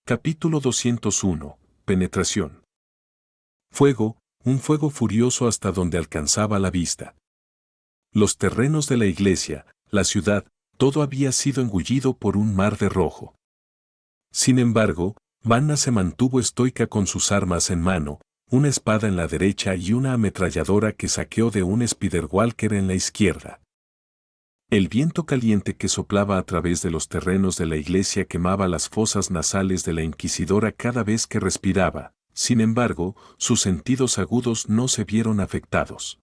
Capítulo 201. Penetración. Fuego, un fuego furioso hasta donde alcanzaba la vista. Los terrenos de la iglesia, la ciudad, todo había sido engullido por un mar de rojo. Sin embargo, Vanna se mantuvo estoica con sus armas en mano, una espada en la derecha y una ametralladora que saqueó de un Spiderwalker en la izquierda. El viento caliente que soplaba a través de los terrenos de la iglesia quemaba las fosas nasales de la inquisidora cada vez que respiraba. Sin embargo, sus sentidos agudos no se vieron afectados.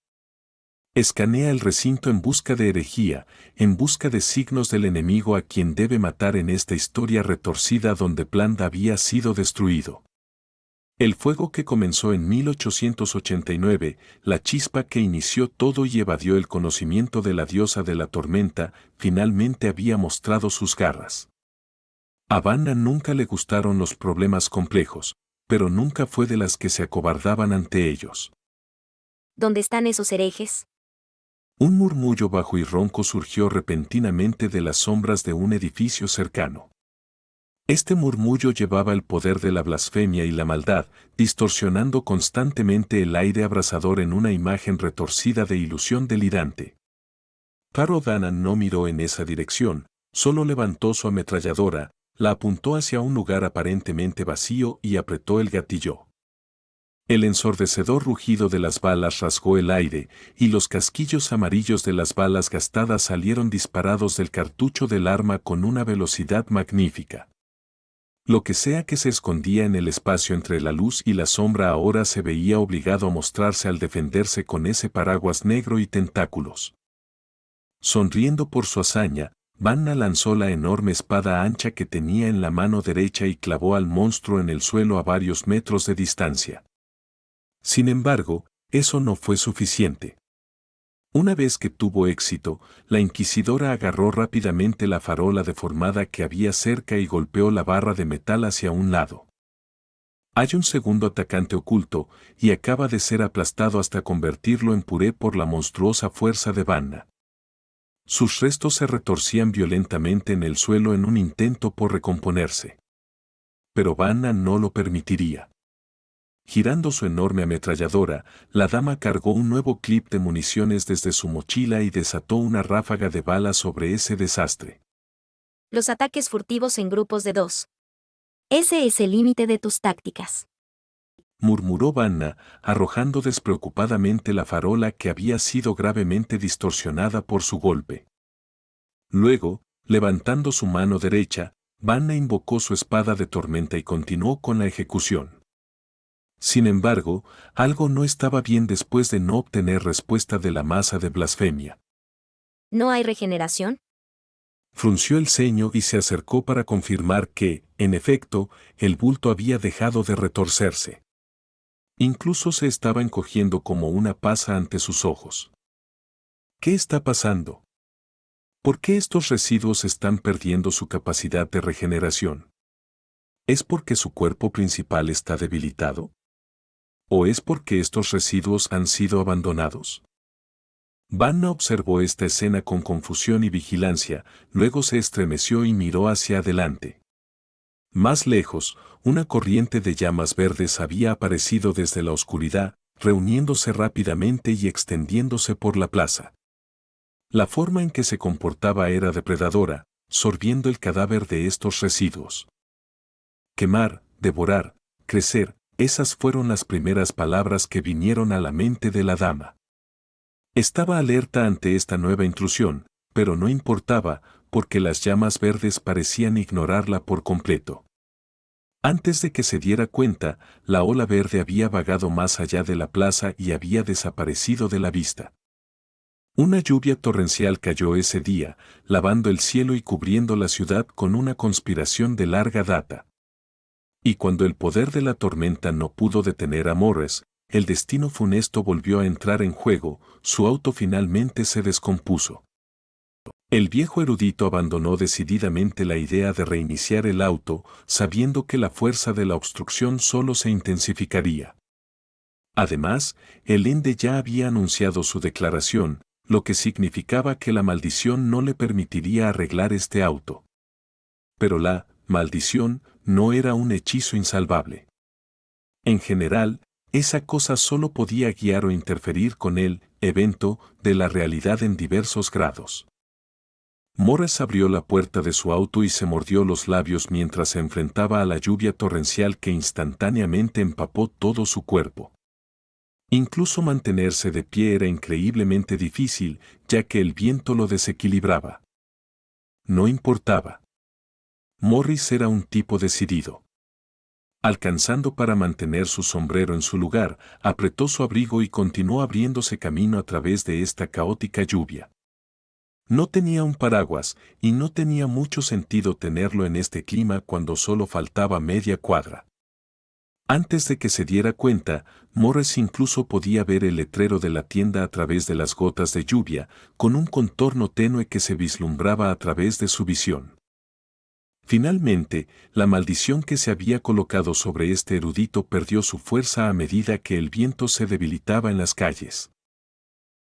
Escanea el recinto en busca de herejía, en busca de signos del enemigo a quien debe matar en esta historia retorcida donde Pland había sido destruido. El fuego que comenzó en 1889, la chispa que inició todo y evadió el conocimiento de la diosa de la tormenta, finalmente había mostrado sus garras. A Vanna nunca le gustaron los problemas complejos, pero nunca fue de las que se acobardaban ante ellos. ¿Dónde están esos herejes? Un murmullo bajo y ronco surgió repentinamente de las sombras de un edificio cercano. Este murmullo llevaba el poder de la blasfemia y la maldad, distorsionando constantemente el aire abrasador en una imagen retorcida de ilusión delirante. Faro Danann no miró en esa dirección, solo levantó su ametralladora, la apuntó hacia un lugar aparentemente vacío y apretó el gatillo. El ensordecedor rugido de las balas rasgó el aire, y los casquillos amarillos de las balas gastadas salieron disparados del cartucho del arma con una velocidad magnífica. Lo que sea que se escondía en el espacio entre la luz y la sombra ahora se veía obligado a mostrarse al defenderse con ese paraguas negro y tentáculos. Sonriendo por su hazaña, Vanna lanzó la enorme espada ancha que tenía en la mano derecha y clavó al monstruo en el suelo a varios metros de distancia. Sin embargo, eso no fue suficiente. Una vez que tuvo éxito, la inquisidora agarró rápidamente la farola deformada que había cerca y golpeó la barra de metal hacia un lado. Hay un segundo atacante oculto, y acaba de ser aplastado hasta convertirlo en puré por la monstruosa fuerza de Vanna. Sus restos se retorcían violentamente en el suelo en un intento por recomponerse. Pero Vanna no lo permitiría. Girando su enorme ametralladora, la dama cargó un nuevo clip de municiones desde su mochila y desató una ráfaga de balas sobre ese desastre. Los ataques furtivos en grupos de 2. Ese es el límite de tus tácticas, Murmuró Vanna, arrojando despreocupadamente la farola que había sido gravemente distorsionada por su golpe. Luego, levantando su mano derecha, Vanna invocó su espada de tormenta y continuó con la ejecución. Sin embargo, algo no estaba bien después de no obtener respuesta de la masa de blasfemia. ¿No hay regeneración? Frunció el ceño y se acercó para confirmar que, en efecto, el bulto había dejado de retorcerse. Incluso se estaba encogiendo como una pasa ante sus ojos. ¿Qué está pasando? ¿Por qué estos residuos están perdiendo su capacidad de regeneración? ¿Es porque su cuerpo principal está debilitado? ¿O es porque estos residuos han sido abandonados? Vanna observó esta escena con confusión y vigilancia, luego se estremeció y miró hacia adelante. Más lejos, una corriente de llamas verdes había aparecido desde la oscuridad, reuniéndose rápidamente y extendiéndose por la plaza. La forma en que se comportaba era depredadora, sorbiendo el cadáver de estos residuos. Quemar, devorar, crecer. Esas fueron las primeras palabras que vinieron a la mente de la dama. Estaba alerta ante esta nueva intrusión, pero no importaba, porque las llamas verdes parecían ignorarla por completo. Antes de que se diera cuenta, la ola verde había vagado más allá de la plaza y había desaparecido de la vista. Una lluvia torrencial cayó ese día, lavando el cielo y cubriendo la ciudad con una conspiración de larga data. Y cuando el poder de la tormenta no pudo detener a Morris, el destino funesto volvió a entrar en juego, su auto finalmente se descompuso. El viejo erudito abandonó decididamente la idea de reiniciar el auto, sabiendo que la fuerza de la obstrucción solo se intensificaría. Además, el ende ya había anunciado su declaración, lo que significaba que la maldición no le permitiría arreglar este auto. Pero la maldición no era un hechizo insalvable. En general, esa cosa solo podía guiar o interferir con el evento de la realidad en diversos grados. Morris abrió la puerta de su auto y se mordió los labios mientras se enfrentaba a la lluvia torrencial que instantáneamente empapó todo su cuerpo. Incluso mantenerse de pie era increíblemente difícil, ya que el viento lo desequilibraba. No importaba. Morris era un tipo decidido. Alcanzando para mantener su sombrero en su lugar, apretó su abrigo y continuó abriéndose camino a través de esta caótica lluvia. No tenía un paraguas, y no tenía mucho sentido tenerlo en este clima cuando solo faltaba media cuadra. Antes de que se diera cuenta, Morris incluso podía ver el letrero de la tienda a través de las gotas de lluvia, con un contorno tenue que se vislumbraba a través de su visión. Finalmente, la maldición que se había colocado sobre este erudito perdió su fuerza a medida que el viento se debilitaba en las calles.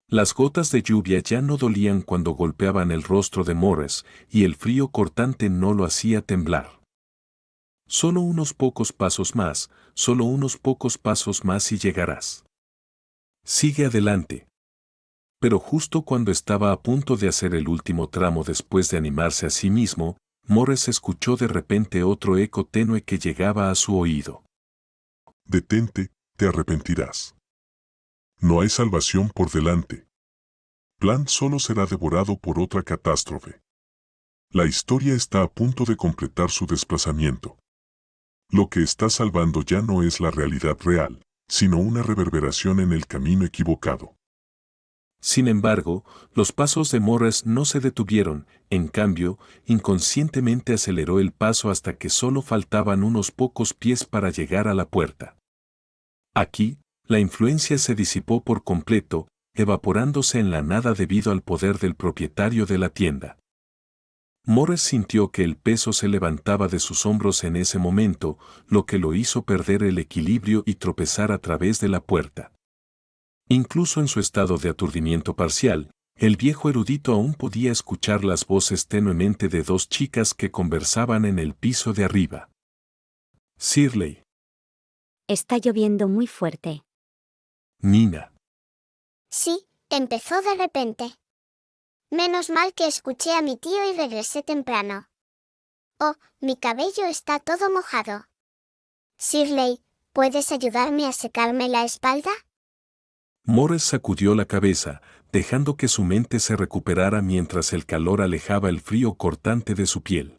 Las gotas de lluvia ya no dolían cuando golpeaban el rostro de Morris, y el frío cortante no lo hacía temblar. Solo unos pocos pasos más, solo unos pocos pasos más y llegarás. Sigue adelante. Pero justo cuando estaba a punto de hacer el último tramo después de animarse a sí mismo, Morris escuchó de repente otro eco tenue que llegaba a su oído. Detente, te arrepentirás. No hay salvación por delante. Plan solo será devorado por otra catástrofe. La historia está a punto de completar su desplazamiento. Lo que está salvando ya no es la realidad real, sino una reverberación en el camino equivocado. Sin embargo, los pasos de Morris no se detuvieron, en cambio, inconscientemente aceleró el paso hasta que solo faltaban unos pocos pies para llegar a la puerta. Aquí, la influencia se disipó por completo, evaporándose en la nada debido al poder del propietario de la tienda. Morris sintió que el peso se levantaba de sus hombros en ese momento, lo que lo hizo perder el equilibrio y tropezar a través de la puerta. Incluso en su estado de aturdimiento parcial, el viejo erudito aún podía escuchar las voces tenuemente de dos chicas que conversaban en el piso de arriba. Shirley. Está lloviendo muy fuerte. Nina. Sí, empezó de repente. Menos mal que escuché a mi tío y regresé temprano. Oh, mi cabello está todo mojado. Shirley, ¿puedes ayudarme a secarme la espalda? Morris sacudió la cabeza, dejando que su mente se recuperara mientras el calor alejaba el frío cortante de su piel.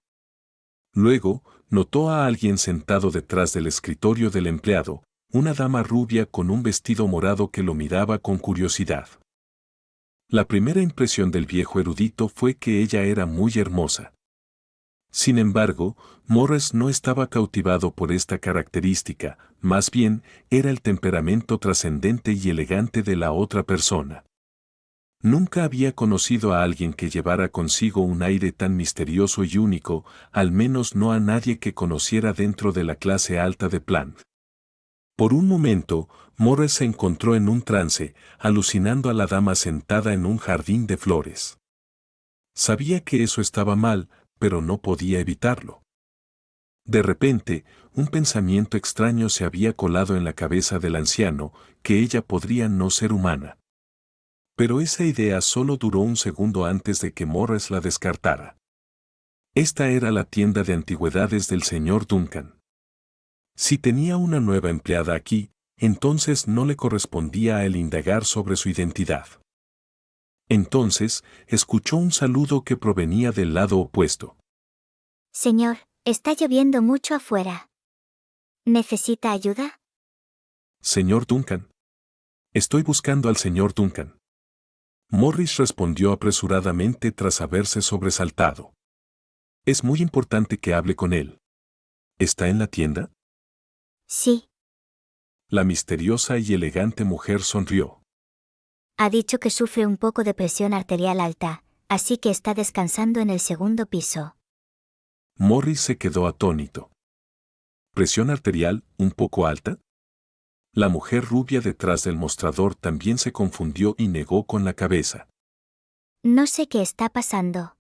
Luego, notó a alguien sentado detrás del escritorio del empleado, una dama rubia con un vestido morado que lo miraba con curiosidad. La primera impresión del viejo erudito fue que ella era muy hermosa. Sin embargo, Morris no estaba cautivado por esta característica, más bien, era el temperamento trascendente y elegante de la otra persona. Nunca había conocido a alguien que llevara consigo un aire tan misterioso y único, al menos no a nadie que conociera dentro de la clase alta de Plant. Por un momento, Morris se encontró en un trance, alucinando a la dama sentada en un jardín de flores. Sabía que eso estaba mal, pero no podía evitarlo. De repente, un pensamiento extraño se había colado en la cabeza del anciano, que ella podría no ser humana. Pero esa idea solo duró un segundo antes de que Morris la descartara. Esta era la tienda de antigüedades del señor Duncan. Si tenía una nueva empleada aquí, entonces no le correspondía a él indagar sobre su identidad. Entonces, escuchó un saludo que provenía del lado opuesto. Señor, está lloviendo mucho afuera. ¿Necesita ayuda? Señor Duncan. Estoy buscando al señor Duncan. Morris respondió apresuradamente tras haberse sobresaltado. Es muy importante que hable con él. ¿Está en la tienda? Sí. La misteriosa y elegante mujer sonrió. Ha dicho que sufre un poco de presión arterial alta, así que está descansando en el segundo piso. Morris se quedó atónito. ¿Presión arterial un poco alta? La mujer rubia detrás del mostrador también se confundió y negó con la cabeza. No sé qué está pasando.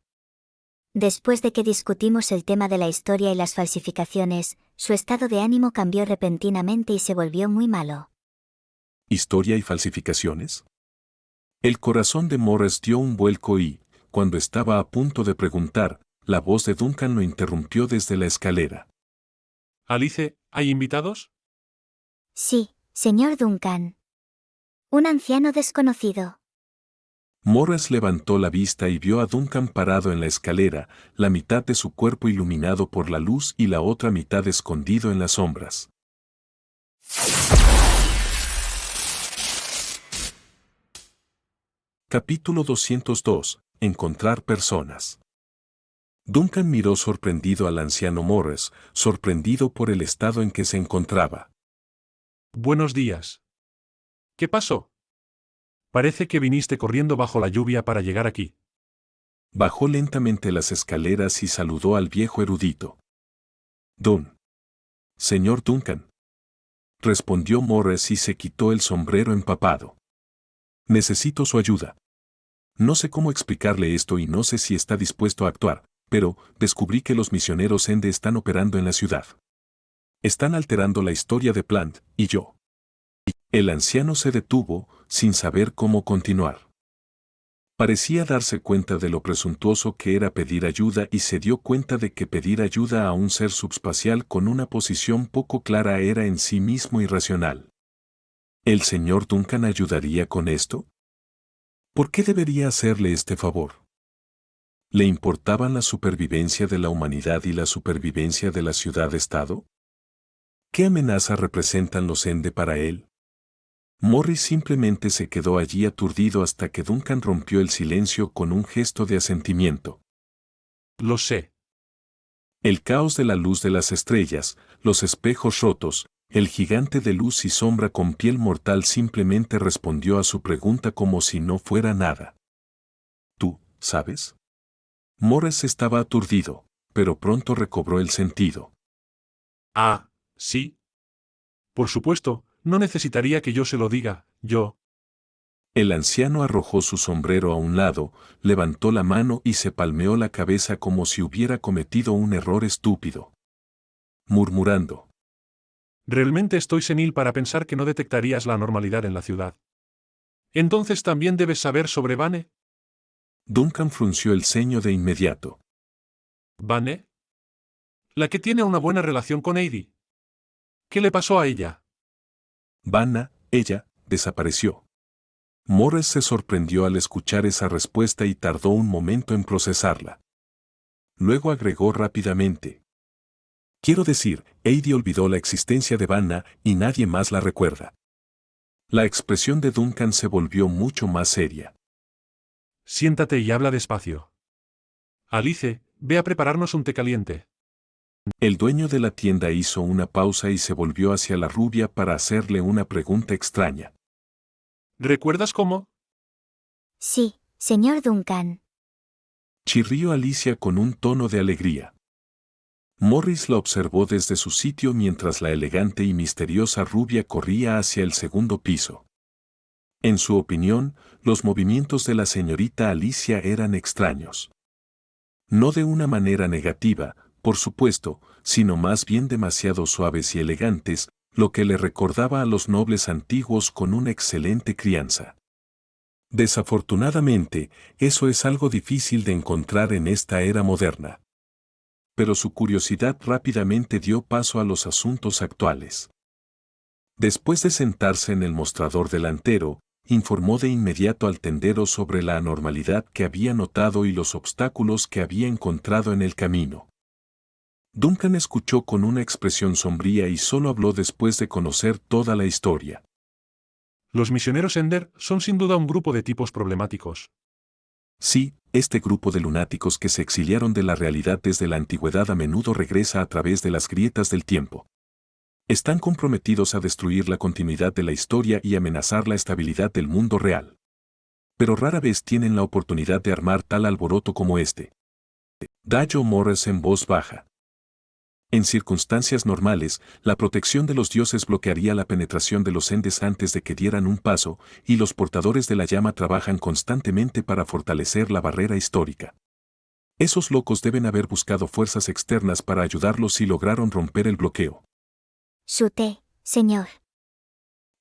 Después de que discutimos el tema de la historia y las falsificaciones, su estado de ánimo cambió repentinamente y se volvió muy malo. ¿Historia y falsificaciones? El corazón de Morris dio un vuelco y, cuando estaba a punto de preguntar, la voz de Duncan lo interrumpió desde la escalera. Alice, ¿hay invitados? Sí, señor Duncan. Un anciano desconocido. Morris levantó la vista y vio a Duncan parado en la escalera, la mitad de su cuerpo iluminado por la luz y la otra mitad escondido en las sombras. Capítulo 202. Encontrar personas. Duncan miró sorprendido al anciano Morris, sorprendido por el estado en que se encontraba. Buenos días. ¿Qué pasó? Parece que viniste corriendo bajo la lluvia para llegar aquí. Bajó lentamente las escaleras y saludó al viejo erudito. Señor Duncan. Respondió Morris y se quitó el sombrero empapado. Necesito su ayuda. No sé cómo explicarle esto y no sé si está dispuesto a actuar, pero descubrí que los misioneros Ende están operando en la ciudad. Están alterando la historia de Plant y yo. El anciano se detuvo, sin saber cómo continuar. Parecía darse cuenta de lo presuntuoso que era pedir ayuda y se dio cuenta de que pedir ayuda a un ser subespacial con una posición poco clara era en sí mismo irracional. ¿El señor Duncan ayudaría con esto? ¿Por qué debería hacerle este favor? ¿Le importaban la supervivencia de la humanidad y la supervivencia de la ciudad-estado? ¿Qué amenaza representan los Ende para él? Morris simplemente se quedó allí aturdido hasta que Duncan rompió el silencio con un gesto de asentimiento. Lo sé. El caos de la luz de las estrellas, los espejos rotos, el gigante de luz y sombra con piel mortal simplemente respondió a su pregunta como si no fuera nada. ¿Tú, sabes? Morris estaba aturdido, pero pronto recobró el sentido. Ah, sí. Por supuesto, no necesitaría que yo se lo diga, yo. El anciano arrojó su sombrero a un lado, levantó la mano y se palmeó la cabeza como si hubiera cometido un error estúpido. Murmurando. Realmente estoy senil para pensar que no detectarías la anormalidad en la ciudad. Entonces también debes saber sobre Vane. Duncan frunció el ceño de inmediato. ¿Vane? La que tiene una buena relación con Heidi. ¿Qué le pasó a ella? Vanna, ella, desapareció. Morris se sorprendió al escuchar esa respuesta y tardó un momento en procesarla. Luego agregó rápidamente. Quiero decir, Heidi olvidó la existencia de Vanna y nadie más la recuerda. La expresión de Duncan se volvió mucho más seria. Siéntate y habla despacio. Alice, ve a prepararnos un té caliente. El dueño de la tienda hizo una pausa y se volvió hacia la rubia para hacerle una pregunta extraña. ¿Recuerdas cómo? Sí, señor Duncan. Chirrió Alicia con un tono de alegría. Morris la observó desde su sitio mientras la elegante y misteriosa rubia corría hacia el segundo piso. En su opinión, los movimientos de la señorita Alicia eran extraños. No de una manera negativa, por supuesto, sino más bien demasiado suaves y elegantes, lo que le recordaba a los nobles antiguos con una excelente crianza. Desafortunadamente, eso es algo difícil de encontrar en esta era moderna. Pero su curiosidad rápidamente dio paso a los asuntos actuales. Después de sentarse en el mostrador delantero, informó de inmediato al tendero sobre la anormalidad que había notado y los obstáculos que había encontrado en el camino. Duncan escuchó con una expresión sombría y solo habló después de conocer toda la historia. Los misioneros Ender son sin duda un grupo de tipos problemáticos. Sí, este grupo de lunáticos que se exiliaron de la realidad desde la antigüedad a menudo regresa a través de las grietas del tiempo. Están comprometidos a destruir la continuidad de la historia y amenazar la estabilidad del mundo real. Pero rara vez tienen la oportunidad de armar tal alboroto como este. Dayo Morris en voz baja. En circunstancias normales, la protección de los dioses bloquearía la penetración de los Endes antes de que dieran un paso, y los portadores de la llama trabajan constantemente para fortalecer la barrera histórica. Esos locos deben haber buscado fuerzas externas para ayudarlos y lograron romper el bloqueo. Su té, señor.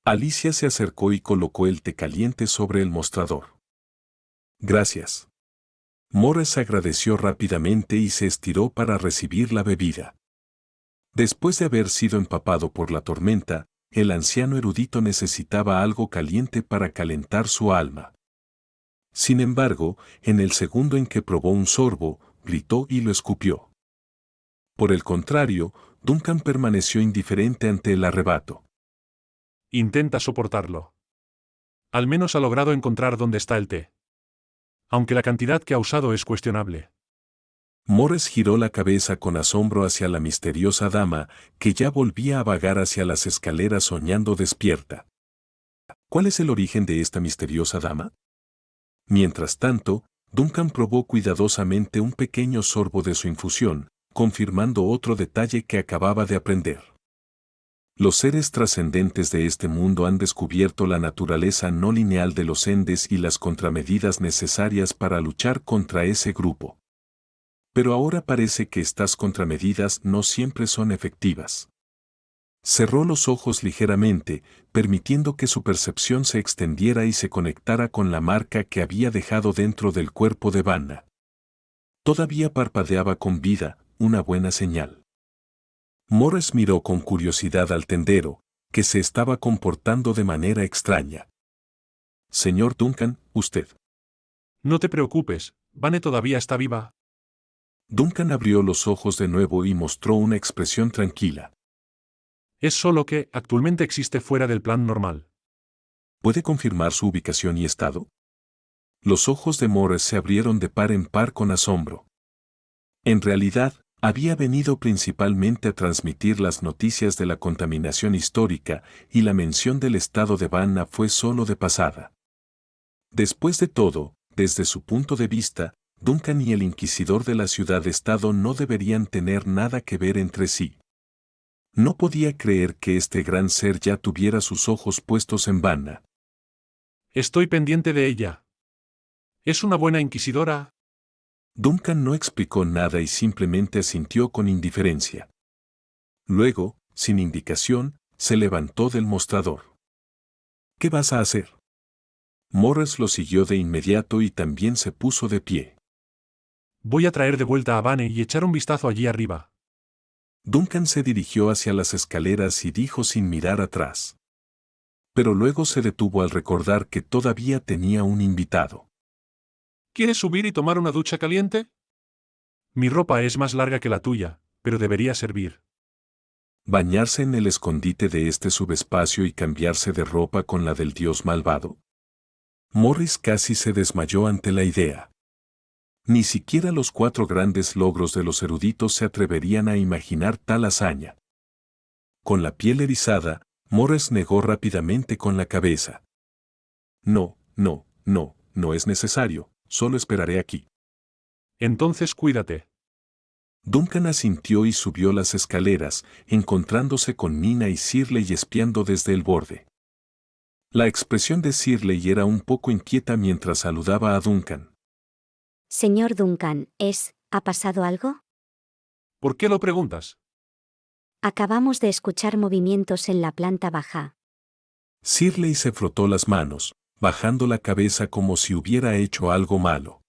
Alicia se acercó y colocó el té caliente sobre el mostrador. Gracias. Morris agradeció rápidamente y se estiró para recibir la bebida. Después de haber sido empapado por la tormenta, el anciano erudito necesitaba algo caliente para calentar su alma. Sin embargo, en el segundo en que probó un sorbo, gritó y lo escupió. Por el contrario, Duncan permaneció indiferente ante el arrebato. Intenta soportarlo. Al menos ha logrado encontrar dónde está el té. Aunque la cantidad que ha usado es cuestionable. Morris giró la cabeza con asombro hacia la misteriosa dama, que ya volvía a vagar hacia las escaleras soñando despierta. ¿Cuál es el origen de esta misteriosa dama? Mientras tanto, Duncan probó cuidadosamente un pequeño sorbo de su infusión, confirmando otro detalle que acababa de aprender. Los seres trascendentes de este mundo han descubierto la naturaleza no lineal de los endes y las contramedidas necesarias para luchar contra ese grupo. Pero ahora parece que estas contramedidas no siempre son efectivas. Cerró los ojos ligeramente, permitiendo que su percepción se extendiera y se conectara con la marca que había dejado dentro del cuerpo de Vanna. Todavía parpadeaba con vida, una buena señal. Morris miró con curiosidad al tendero, que se estaba comportando de manera extraña. Señor Duncan, usted. No te preocupes, Vane todavía está viva. Duncan abrió los ojos de nuevo y mostró una expresión tranquila. Es solo que, actualmente existe fuera del plan normal. ¿Puede confirmar su ubicación y estado? Los ojos de Morris se abrieron de par en par con asombro. En realidad, había venido principalmente a transmitir las noticias de la contaminación histórica, y la mención del estado de Vanna fue solo de pasada. Después de todo, desde su punto de vista, Duncan y el inquisidor de la ciudad-estado no deberían tener nada que ver entre sí. No podía creer que este gran ser ya tuviera sus ojos puestos en Vanna. Estoy pendiente de ella. ¿Es una buena inquisidora? Duncan no explicó nada y simplemente asintió con indiferencia. Luego, sin indicación, se levantó del mostrador. ¿Qué vas a hacer? Morris lo siguió de inmediato y también se puso de pie. Voy a traer de vuelta a Vane y echar un vistazo allí arriba. Duncan se dirigió hacia las escaleras y dijo sin mirar atrás. Pero luego se detuvo al recordar que todavía tenía un invitado. ¿Quieres subir y tomar una ducha caliente? Mi ropa es más larga que la tuya, pero debería servir. ¿Bañarse en el escondite de este subespacio y cambiarse de ropa con la del dios malvado? Morris casi se desmayó ante la idea. Ni siquiera los 4 grandes logros de los eruditos se atreverían a imaginar tal hazaña. Con la piel erizada, Morris negó rápidamente con la cabeza. No es necesario, solo esperaré aquí. Entonces cuídate. Duncan asintió y subió las escaleras, encontrándose con Nina y Shirley espiando desde el borde. La expresión de Shirley era un poco inquieta mientras saludaba a Duncan. Señor Duncan, ¿ha pasado algo? ¿Por qué lo preguntas? Acabamos de escuchar movimientos en la planta baja. Shirley se frotó las manos, bajando la cabeza como si hubiera hecho algo malo.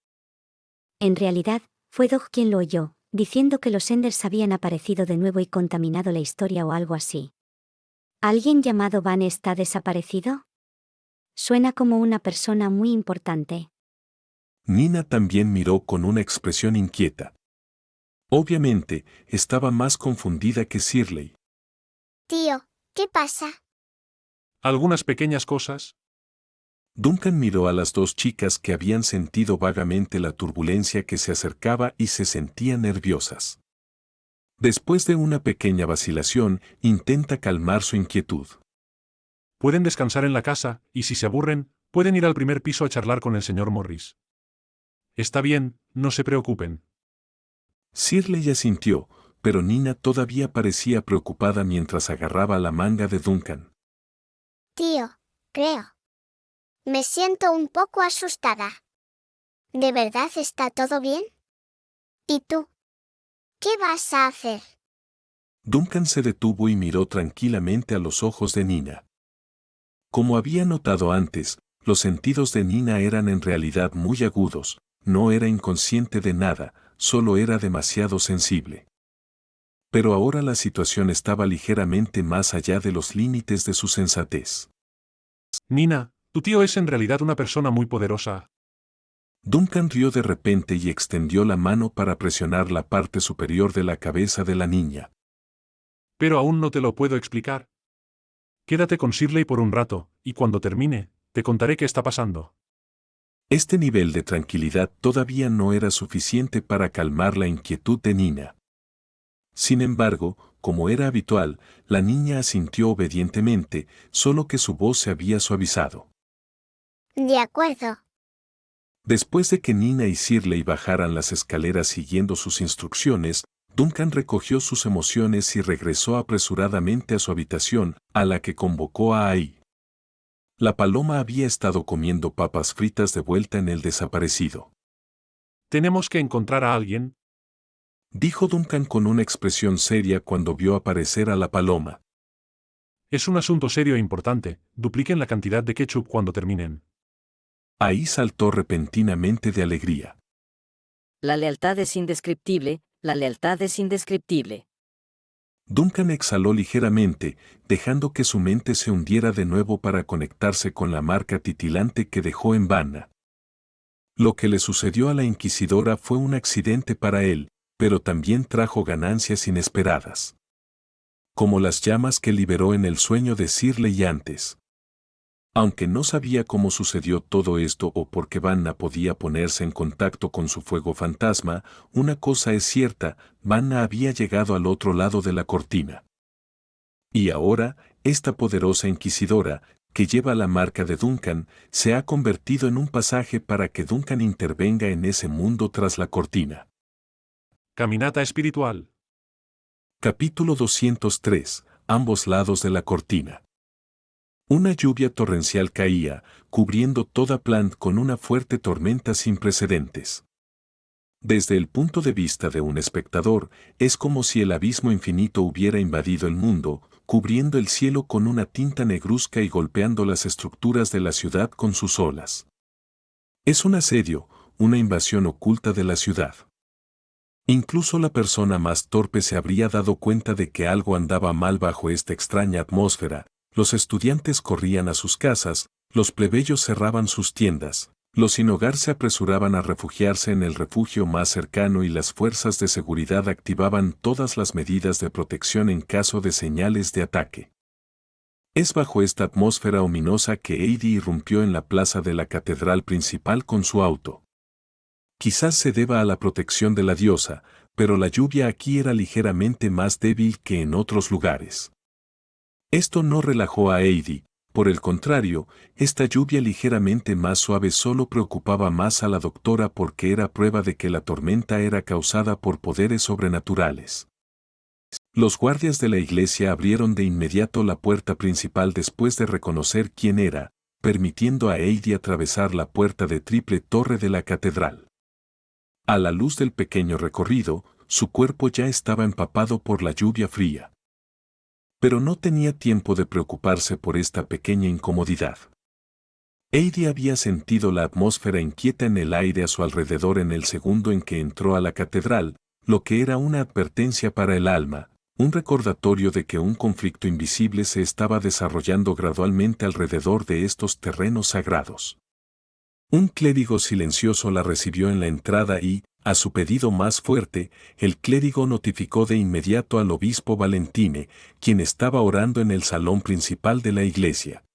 En realidad, fue Dog quien lo oyó, diciendo que los Enders habían aparecido de nuevo y contaminado la historia o algo así. ¿Alguien llamado Van está desaparecido? Suena como una persona muy importante. Nina también miró con una expresión inquieta. Obviamente, estaba más confundida que Shirley. Tío, ¿qué pasa? ¿Algunas pequeñas cosas? Duncan miró a las 2 chicas que habían sentido vagamente la turbulencia que se acercaba y se sentían nerviosas. Después de una pequeña vacilación, intenta calmar su inquietud. Pueden descansar en la casa, y si se aburren, pueden ir al primer piso a charlar con el señor Morris. Está bien, no se preocupen. Shirley asintió, pero Nina todavía parecía preocupada mientras agarraba la manga de Duncan. Tío, creo. Me siento un poco asustada. ¿De verdad está todo bien? ¿Y tú? ¿Qué vas a hacer? Duncan se detuvo y miró tranquilamente a los ojos de Nina. Como había notado antes, los sentidos de Nina eran en realidad muy agudos, no era inconsciente de nada, solo era demasiado sensible. Pero ahora la situación estaba ligeramente más allá de los límites de su sensatez. Nina, tu tío es en realidad una persona muy poderosa. Duncan rió de repente y extendió la mano para presionar la parte superior de la cabeza de la niña. Pero aún no te lo puedo explicar. Quédate con Shirley por un rato, y cuando termine, te contaré qué está pasando. Este nivel de tranquilidad todavía no era suficiente para calmar la inquietud de Nina. Sin embargo, como era habitual, la niña asintió obedientemente, solo que su voz se había suavizado. De acuerdo. Después de que Nina y Shirley bajaran las escaleras siguiendo sus instrucciones, Duncan recogió sus emociones y regresó apresuradamente a su habitación, a la que convocó a Ai. La paloma había estado comiendo papas fritas de vuelta en el desaparecido. Tenemos que encontrar a alguien. Dijo Duncan con una expresión seria cuando vio aparecer a la paloma. Es un asunto serio e importante, dupliquen la cantidad de ketchup cuando terminen. Ai saltó repentinamente de alegría. La lealtad es indescriptible, la lealtad es indescriptible. Duncan exhaló ligeramente, dejando que su mente se hundiera de nuevo para conectarse con la marca titilante que dejó en Vanna. Lo que le sucedió a la inquisidora fue un accidente para él, pero también trajo ganancias inesperadas. Como las llamas que liberó en el sueño de Shirley antes. Aunque no sabía cómo sucedió todo esto o por qué Vanna podía ponerse en contacto con su fuego fantasma, una cosa es cierta, Vanna había llegado al otro lado de la cortina. Y ahora, esta poderosa inquisidora, que lleva la marca de Duncan, se ha convertido en un pasaje para que Duncan intervenga en ese mundo tras la cortina. Caminata espiritual. Capítulo 203. Ambos lados de la cortina. Una lluvia torrencial caía, cubriendo toda Plant con una fuerte tormenta sin precedentes. Desde el punto de vista de un espectador, es como si el abismo infinito hubiera invadido el mundo, cubriendo el cielo con una tinta negruzca y golpeando las estructuras de la ciudad con sus olas. Es un asedio, una invasión oculta de la ciudad. Incluso la persona más torpe se habría dado cuenta de que algo andaba mal bajo esta extraña atmósfera. Los estudiantes corrían a sus casas, los plebeyos cerraban sus tiendas, los sin hogar se apresuraban a refugiarse en el refugio más cercano y las fuerzas de seguridad activaban todas las medidas de protección en caso de señales de ataque. Es bajo esta atmósfera ominosa que Heidi irrumpió en la plaza de la catedral principal con su auto. Quizás se deba a la protección de la diosa, pero la lluvia aquí era ligeramente más débil que en otros lugares. Esto no relajó a Heidi, por el contrario, esta lluvia ligeramente más suave solo preocupaba más a la doctora porque era prueba de que la tormenta era causada por poderes sobrenaturales. Los guardias de la iglesia abrieron de inmediato la puerta principal después de reconocer quién era, permitiendo a Heidi atravesar la puerta de triple torre de la catedral. A la luz del pequeño recorrido, su cuerpo ya estaba empapado por la lluvia fría. Pero no tenía tiempo de preocuparse por esta pequeña incomodidad. Heidi había sentido la atmósfera inquieta en el aire a su alrededor en el segundo en que entró a la catedral, lo que era una advertencia para el alma, un recordatorio de que un conflicto invisible se estaba desarrollando gradualmente alrededor de estos terrenos sagrados. Un clérigo silencioso la recibió en la entrada y, a su pedido más fuerte, el clérigo notificó de inmediato al obispo Valentine, quien estaba orando en el salón principal de la iglesia.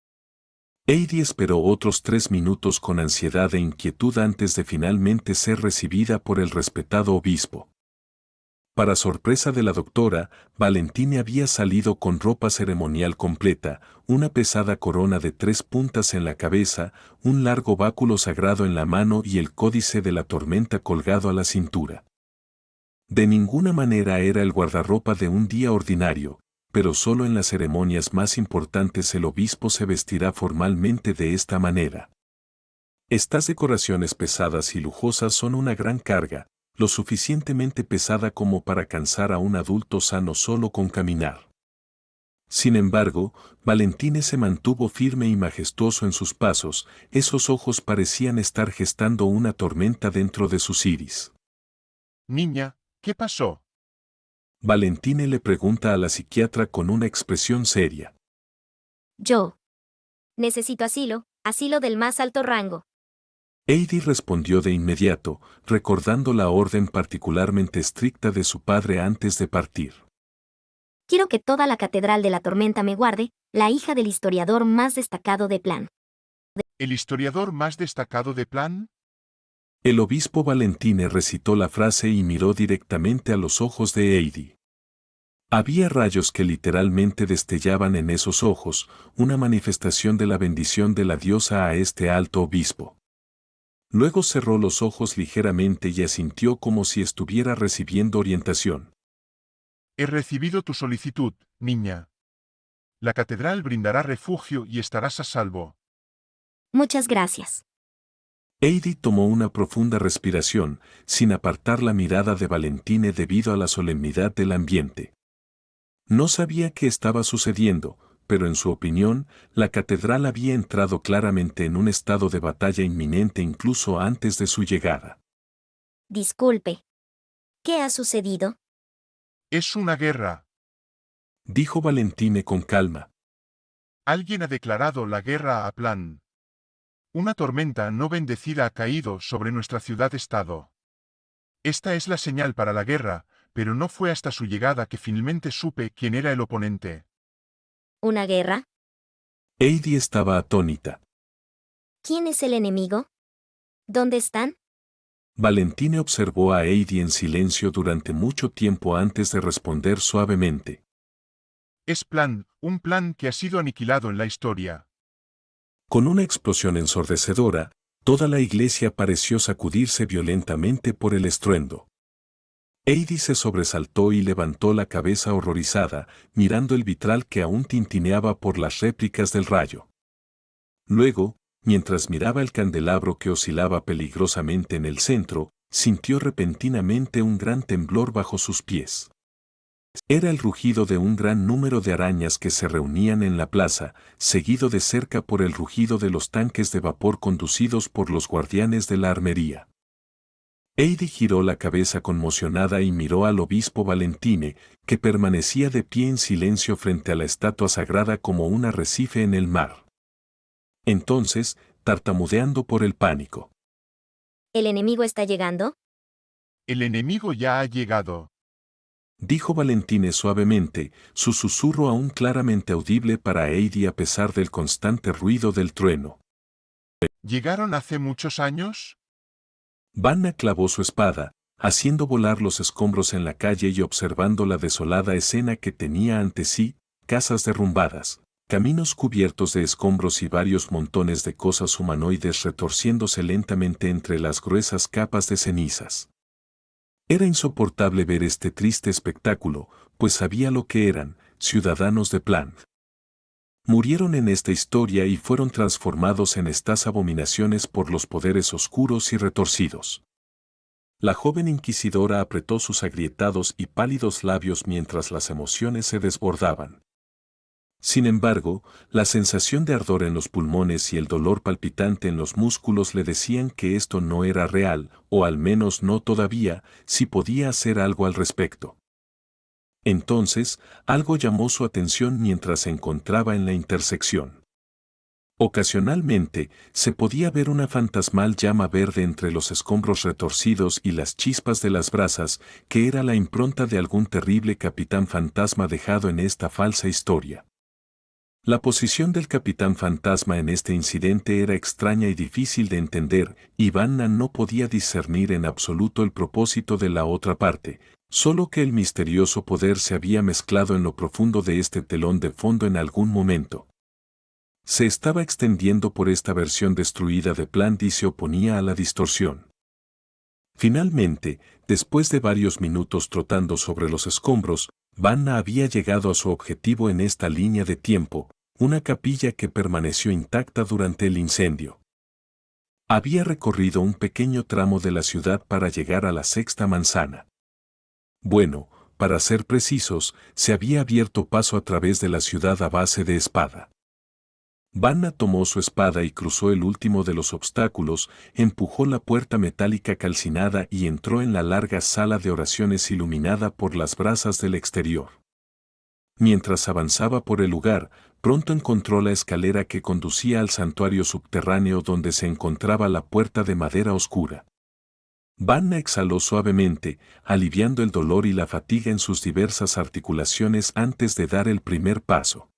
Heidi esperó otros 3 minutos con ansiedad e inquietud antes de finalmente ser recibida por el respetado obispo. Para sorpresa de la doctora, Valentine había salido con ropa ceremonial completa, una pesada corona de 3 puntas en la cabeza, un largo báculo sagrado en la mano y el códice de la tormenta colgado a la cintura. De ninguna manera era el guardarropa de un día ordinario, pero solo en las ceremonias más importantes el obispo se vestirá formalmente de esta manera. Estas decoraciones pesadas y lujosas son una gran carga, lo suficientemente pesada como para cansar a un adulto sano solo con caminar. Sin embargo, Valentine se mantuvo firme y majestuoso en sus pasos, esos ojos parecían estar gestando una tormenta dentro de sus iris. Niña, ¿qué pasó? Valentine le pregunta a la psiquiatra con una expresión seria. Yo. Necesito asilo, asilo del más alto rango. Heidi respondió de inmediato, recordando la orden particularmente estricta de su padre antes de partir. Quiero que toda la Catedral de la Tormenta me guarde, la hija del historiador más destacado de Plan. ¿El historiador más destacado de Plan? El obispo Valentine recitó la frase y miró directamente a los ojos de Heidi. Había rayos que literalmente destellaban en esos ojos, una manifestación de la bendición de la diosa a este alto obispo. Luego cerró los ojos ligeramente y asintió como si estuviera recibiendo orientación. He recibido tu solicitud, niña. La catedral brindará refugio y estarás a salvo. Muchas gracias. Heidi tomó una profunda respiración, sin apartar la mirada de Valentine debido a la solemnidad del ambiente. No sabía qué estaba sucediendo, pero en su opinión, la catedral había entrado claramente en un estado de batalla inminente incluso antes de su llegada. Disculpe. ¿Qué ha sucedido? Es una guerra. Dijo Valentine con calma. Alguien ha declarado la guerra a Plan. Una tormenta no bendecida ha caído sobre nuestra ciudad-estado. Esta es la señal para la guerra, pero no fue hasta su llegada que finalmente supe quién era el oponente. ¿Una guerra? Heidi estaba atónita. ¿Quién es el enemigo? ¿Dónde están? Valentine observó a Heidi en silencio durante mucho tiempo antes de responder suavemente. Es Plan, un plan que ha sido aniquilado en la historia. Con una explosión ensordecedora, toda la iglesia pareció sacudirse violentamente por el estruendo. Heidi se sobresaltó y levantó la cabeza horrorizada, mirando el vitral que aún tintineaba por las réplicas del rayo. Luego, mientras miraba el candelabro que oscilaba peligrosamente en el centro, sintió repentinamente un gran temblor bajo sus pies. Era el rugido de un gran número de arañas que se reunían en la plaza, seguido de cerca por el rugido de los tanques de vapor conducidos por los guardianes de la armería. Heidi giró la cabeza conmocionada y miró al obispo Valentine, que permanecía de pie en silencio frente a la estatua sagrada como un arrecife en el mar. Entonces, tartamudeando por el pánico. ¿El enemigo está llegando? El enemigo ya ha llegado. Dijo Valentine suavemente, su susurro aún claramente audible para Heidi a pesar del constante ruido del trueno. ¿Llegaron hace muchos años? Vanna clavó su espada, haciendo volar los escombros en la calle y observando la desolada escena que tenía ante sí, casas derrumbadas, caminos cubiertos de escombros y varios montones de cosas humanoides retorciéndose lentamente entre las gruesas capas de cenizas. Era insoportable ver este triste espectáculo, pues sabía lo que eran, ciudadanos de Plan. Murieron en esta historia y fueron transformados en estas abominaciones por los poderes oscuros y retorcidos. La joven inquisidora apretó sus agrietados y pálidos labios mientras las emociones se desbordaban. Sin embargo, la sensación de ardor en los pulmones y el dolor palpitante en los músculos le decían que esto no era real, o al menos no todavía, si podía hacer algo al respecto. Entonces, algo llamó su atención mientras se encontraba en la intersección. Ocasionalmente, se podía ver una fantasmal llama verde entre los escombros retorcidos y las chispas de las brasas, que era la impronta de algún terrible capitán fantasma dejado en esta falsa historia. La posición del capitán fantasma en este incidente era extraña y difícil de entender, y Vanna no podía discernir en absoluto el propósito de la otra parte, solo que el misterioso poder se había mezclado en lo profundo de este telón de fondo en algún momento. Se estaba extendiendo por esta versión destruida de Plan y se oponía a la distorsión. Finalmente, después de varios minutos trotando sobre los escombros, Vanna había llegado a su objetivo en esta línea de tiempo, una capilla que permaneció intacta durante el incendio. Había recorrido un pequeño tramo de la ciudad para llegar a la sexta manzana. Bueno, para ser precisos, se había abierto paso a través de la ciudad a base de espada. Vanna tomó su espada y cruzó el último de los obstáculos, empujó la puerta metálica calcinada y entró en la larga sala de oraciones iluminada por las brasas del exterior. Mientras avanzaba por el lugar, pronto encontró la escalera que conducía al santuario subterráneo donde se encontraba la puerta de madera oscura. Vanna exhaló suavemente, aliviando el dolor y la fatiga en sus diversas articulaciones antes de dar el primer paso.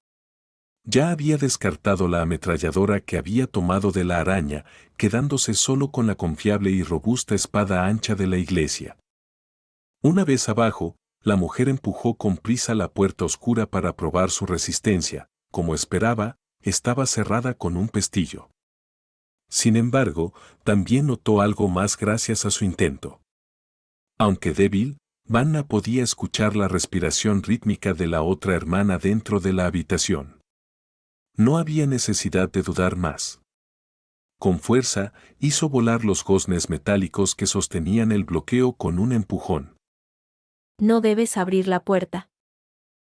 Ya había descartado la ametralladora que había tomado de la araña, quedándose solo con la confiable y robusta espada ancha de la iglesia. Una vez abajo, la mujer empujó con prisa la puerta oscura para probar su resistencia. Como esperaba, estaba cerrada con un pestillo. Sin embargo, también notó algo más gracias a su intento. Aunque débil, Vanna podía escuchar la respiración rítmica de la otra hermana dentro de la habitación. No había necesidad de dudar más. Con fuerza, hizo volar los goznes metálicos que sostenían el bloqueo con un empujón. No debes abrir la puerta.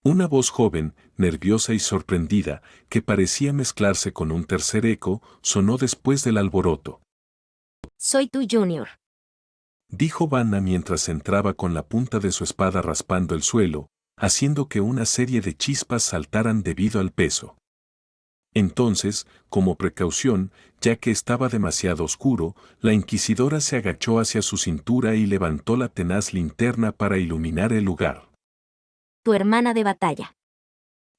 Una voz joven, nerviosa y sorprendida, que parecía mezclarse con un tercer eco, sonó después del alboroto. Soy tu Junior. Dijo Vanna mientras entraba con la punta de su espada raspando el suelo, haciendo que una serie de chispas saltaran debido al peso. Entonces, como precaución, ya que estaba demasiado oscuro, la inquisidora se agachó hacia su cintura y levantó la tenaz linterna para iluminar el lugar. Tu hermana de batalla.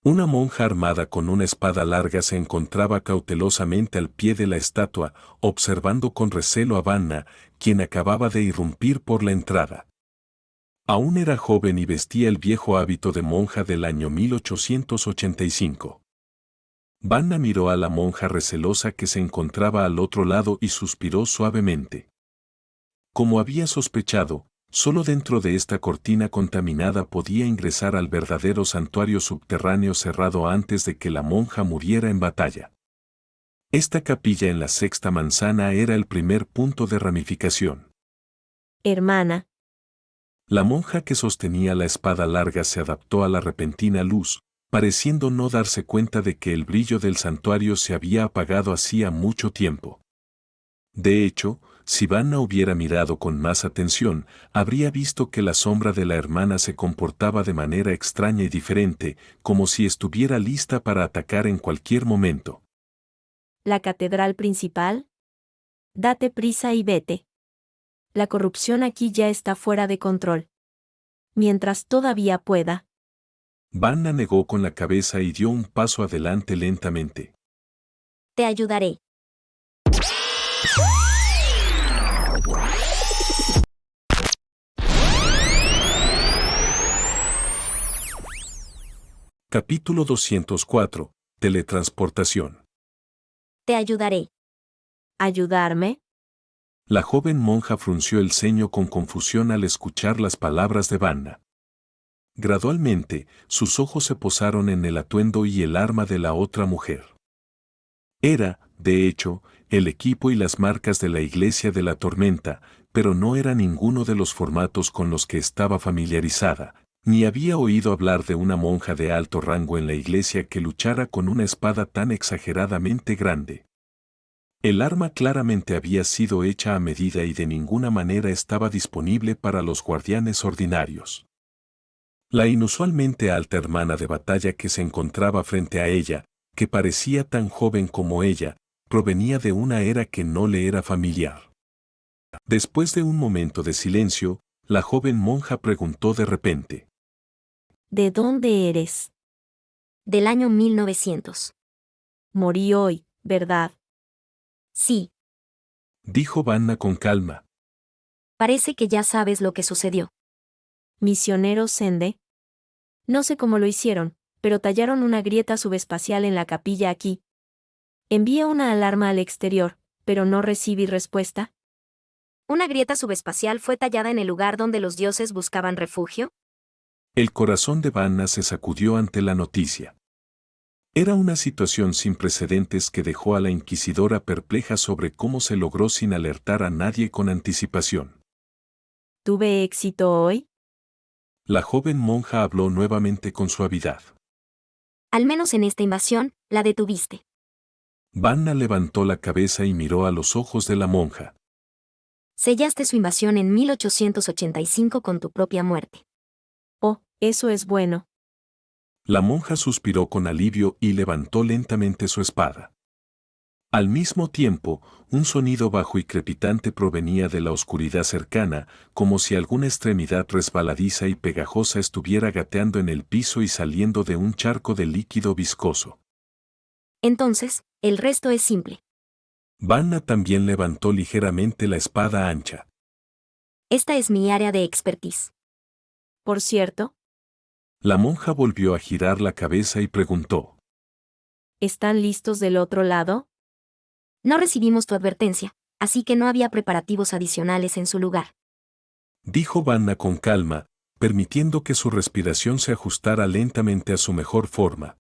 Una monja armada con una espada larga se encontraba cautelosamente al pie de la estatua, observando con recelo a Vanna, quien acababa de irrumpir por la entrada. Aún era joven y vestía el viejo hábito de monja del año 1885. Vanna miró a la monja recelosa que se encontraba al otro lado y suspiró suavemente. Como había sospechado, solo dentro de esta cortina contaminada podía ingresar al verdadero santuario subterráneo cerrado antes de que la monja muriera en batalla. Esta capilla en la sexta manzana era el primer punto de ramificación. Hermana. La monja que sostenía la espada larga se adaptó a la repentina luz, pareciendo no darse cuenta de que el brillo del santuario se había apagado hacía mucho tiempo. De hecho, si Vanna hubiera mirado con más atención, habría visto que la sombra de la hermana se comportaba de manera extraña y diferente, como si estuviera lista para atacar en cualquier momento. ¿La catedral principal? Date prisa y vete. La corrupción aquí ya está fuera de control. Mientras todavía pueda. Vanna negó con la cabeza y dio un paso adelante lentamente. Te ayudaré. Capítulo 204. Teletransportación. Te ayudaré. ¿Ayudarme? La joven monja frunció el ceño con confusión al escuchar las palabras de Vanna. Gradualmente, sus ojos se posaron en el atuendo y el arma de la otra mujer. Era, de hecho, el equipo y las marcas de la Iglesia de la Tormenta, pero no era ninguno de los formatos con los que estaba familiarizada, ni había oído hablar de una monja de alto rango en la iglesia que luchara con una espada tan exageradamente grande. El arma claramente había sido hecha a medida y de ninguna manera estaba disponible para los guardianes ordinarios. La inusualmente alta hermana de batalla que se encontraba frente a ella, que parecía tan joven como ella, provenía de una era que no le era familiar. Después de un momento de silencio, la joven monja preguntó de repente. ¿De dónde eres? Del año 1900. Morí hoy, ¿verdad? Sí. Dijo Vanna con calma. Parece que ya sabes lo que sucedió. ¿Misioneros Sende? No sé cómo lo hicieron, pero tallaron una grieta subespacial en la capilla aquí. Envié una alarma al exterior, pero no recibí respuesta. ¿Una grieta subespacial fue tallada en el lugar donde los dioses buscaban refugio? El corazón de Vanna se sacudió ante la noticia. Era una situación sin precedentes que dejó a la inquisidora perpleja sobre cómo se logró sin alertar a nadie con anticipación. ¿Tuve éxito hoy? La joven monja habló nuevamente con suavidad. Al menos en esta invasión, la detuviste. Vanna levantó la cabeza y miró a los ojos de la monja. Sellaste su invasión en 1885 con tu propia muerte. Oh, eso es bueno. La monja suspiró con alivio y levantó lentamente su espada. Al mismo tiempo, un sonido bajo y crepitante provenía de la oscuridad cercana, como si alguna extremidad resbaladiza y pegajosa estuviera gateando en el piso y saliendo de un charco de líquido viscoso. Entonces, el resto es simple. Vanna también levantó ligeramente la espada ancha. Esta es mi área de expertise. Por cierto, La monja volvió a girar la cabeza y preguntó. ¿están listos del otro lado? No recibimos tu advertencia, así que no había preparativos adicionales en su lugar. Dijo Vanna con calma, permitiendo que su respiración se ajustara lentamente a su mejor forma.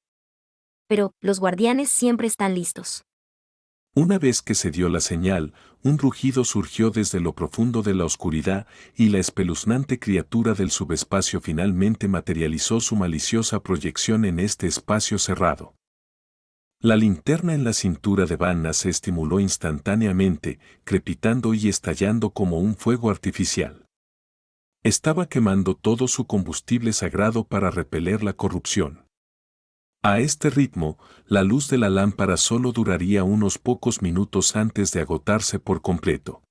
Pero, los guardianes siempre están listos. Una vez que se dio la señal, un rugido surgió desde lo profundo de la oscuridad y la espeluznante criatura del subespacio finalmente materializó su maliciosa proyección en este espacio cerrado. La linterna en la cintura de Vanna se estimuló instantáneamente, crepitando y estallando como un fuego artificial. Estaba quemando todo su combustible sagrado para repeler la corrupción. A este ritmo, la luz de la lámpara solo duraría unos pocos minutos antes de agotarse por completo.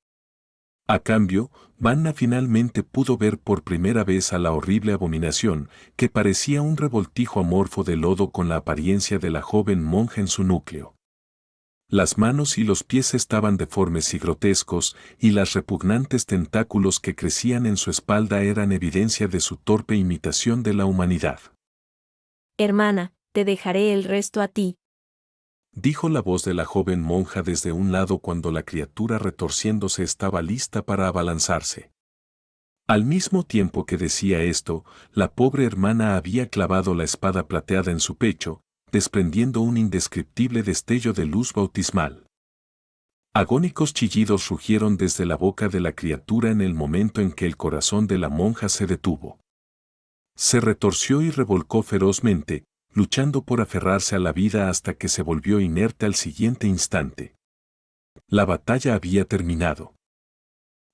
A cambio, Vanna finalmente pudo ver por primera vez a la horrible abominación, que parecía un revoltijo amorfo de lodo con la apariencia de la joven monja en su núcleo. Las manos y los pies estaban deformes y grotescos, y las repugnantes tentáculos que crecían en su espalda eran evidencia de su torpe imitación de la humanidad. Hermana, te dejaré el resto a ti. Dijo la voz de la joven monja desde un lado cuando la criatura retorciéndose estaba lista para abalanzarse. Al mismo tiempo que decía esto, la pobre hermana había clavado la espada plateada en su pecho, desprendiendo un indescriptible destello de luz bautismal. Agónicos chillidos rugieron desde la boca de la criatura en el momento en que el corazón de la monja se detuvo. Se retorció y revolcó ferozmente, luchando por aferrarse a la vida hasta que se volvió inerte al siguiente instante. La batalla había terminado.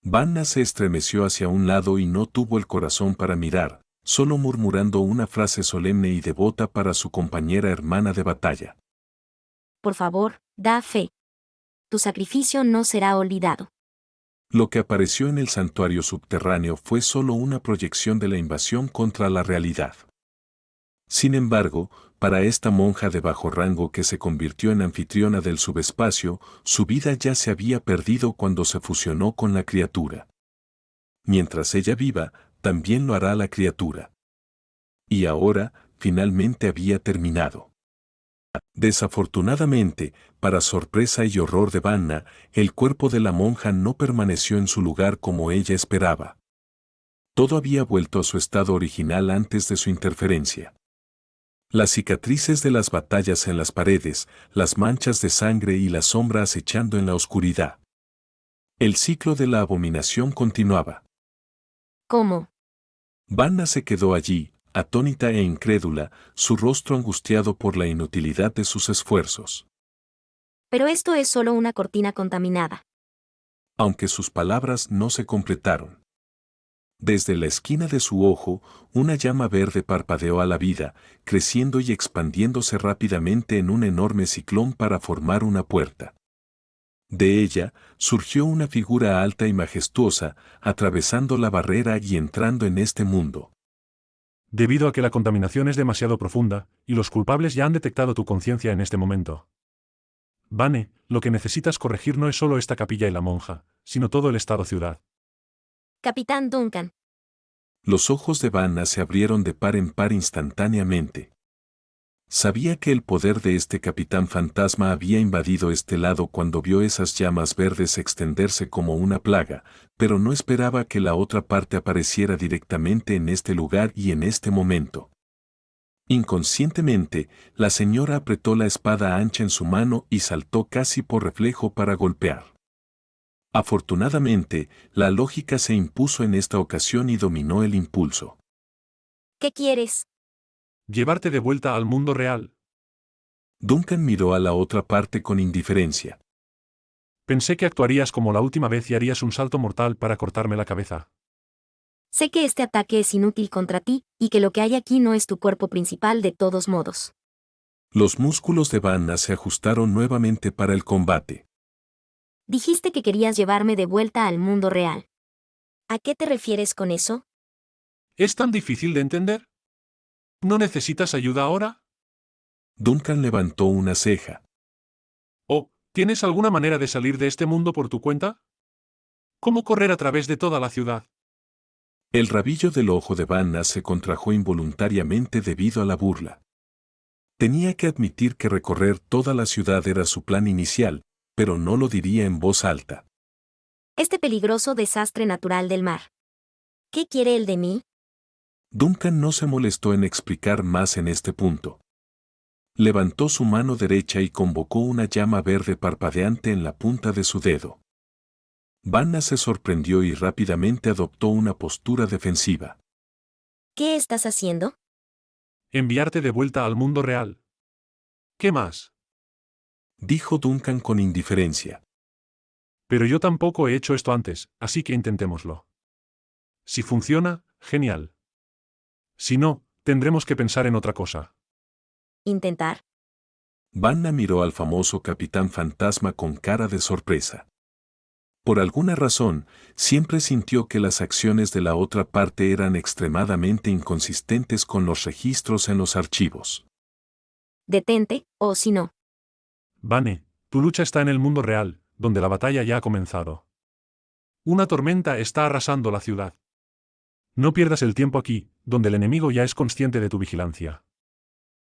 Vanna se estremeció hacia un lado y no tuvo el corazón para mirar, solo murmurando una frase solemne y devota para su compañera hermana de batalla. Por favor, da fe. Tu sacrificio no será olvidado. Lo que apareció en el santuario subterráneo fue solo una proyección de la invasión contra la realidad. Sin embargo, para esta monja de bajo rango que se convirtió en anfitriona del subespacio, su vida ya se había perdido cuando se fusionó con la criatura. Mientras ella viva, también lo hará la criatura. Y ahora, finalmente había terminado. Desafortunadamente, para sorpresa y horror de Vanna, el cuerpo de la monja no permaneció en su lugar como ella esperaba. Todo había vuelto a su estado original antes de su interferencia. Las cicatrices de las batallas en las paredes, las manchas de sangre y la sombra acechando en la oscuridad. El ciclo de la abominación continuaba. ¿Cómo? Vanna se quedó allí, atónita e incrédula, su rostro angustiado por la inutilidad de sus esfuerzos. Pero esto es solo una cortina contaminada. Aunque sus palabras no se completaron. Desde la esquina de su ojo, una llama verde parpadeó a la vida, creciendo y expandiéndose rápidamente en un enorme ciclón para formar una puerta. De ella, surgió una figura alta y majestuosa, atravesando la barrera y entrando en este mundo. Debido a que la contaminación es demasiado profunda, y los culpables ya han detectado tu conciencia en este momento. Vane, lo que necesitas corregir no es solo esta capilla y la monja, sino todo el estado-ciudad. Capitán Duncan. Los ojos de Vanna se abrieron de par en par instantáneamente. Sabía que el poder de este capitán fantasma había invadido este lado cuando vio esas llamas verdes extenderse como una plaga, pero no esperaba que la otra parte apareciera directamente en este lugar y en este momento. Inconscientemente, la señora apretó la espada ancha en su mano y saltó casi por reflejo para golpear. Afortunadamente, la lógica se impuso en esta ocasión y dominó el impulso. ¿Qué quieres? Llevarte de vuelta al mundo real. Duncan miró a la otra parte con indiferencia. Pensé que actuarías como la última vez y harías un salto mortal para cortarme la cabeza. Sé que este ataque es inútil contra ti, y que lo que hay aquí no es tu cuerpo principal de todos modos. Los músculos de Vanna se ajustaron nuevamente para el combate. Dijiste que querías llevarme de vuelta al mundo real. ¿A qué te refieres con eso? ¿Es tan difícil de entender? ¿No necesitas ayuda ahora? Duncan levantó una ceja. ¿O tienes alguna manera de salir de este mundo por tu cuenta? ¿Cómo correr a través de toda la ciudad? El rabillo del ojo de Vanna se contrajo involuntariamente debido a la burla. Tenía que admitir que recorrer toda la ciudad era su plan inicial, pero no lo diría en voz alta. Este peligroso desastre natural del mar. ¿Qué quiere él de mí? Duncan no se molestó en explicar más en este punto. Levantó su mano derecha y convocó una llama verde parpadeante en la punta de su dedo. Vanna se sorprendió y rápidamente adoptó una postura defensiva. ¿Qué estás haciendo? Enviarte de vuelta al mundo real. ¿Qué más? Dijo Duncan con indiferencia. Pero yo tampoco he hecho esto antes, así que intentémoslo. Si funciona, genial. Si no, tendremos que pensar en otra cosa. ¿Intentar? Vanna miró al famoso Capitán Fantasma con cara de sorpresa. Por alguna razón, siempre sintió que las acciones de la otra parte eran extremadamente inconsistentes con los registros en los archivos. Detente, o si no. Vane, tu lucha está en el mundo real, donde la batalla ya ha comenzado. Una tormenta está arrasando la ciudad. No pierdas el tiempo aquí, donde el enemigo ya es consciente de tu vigilancia.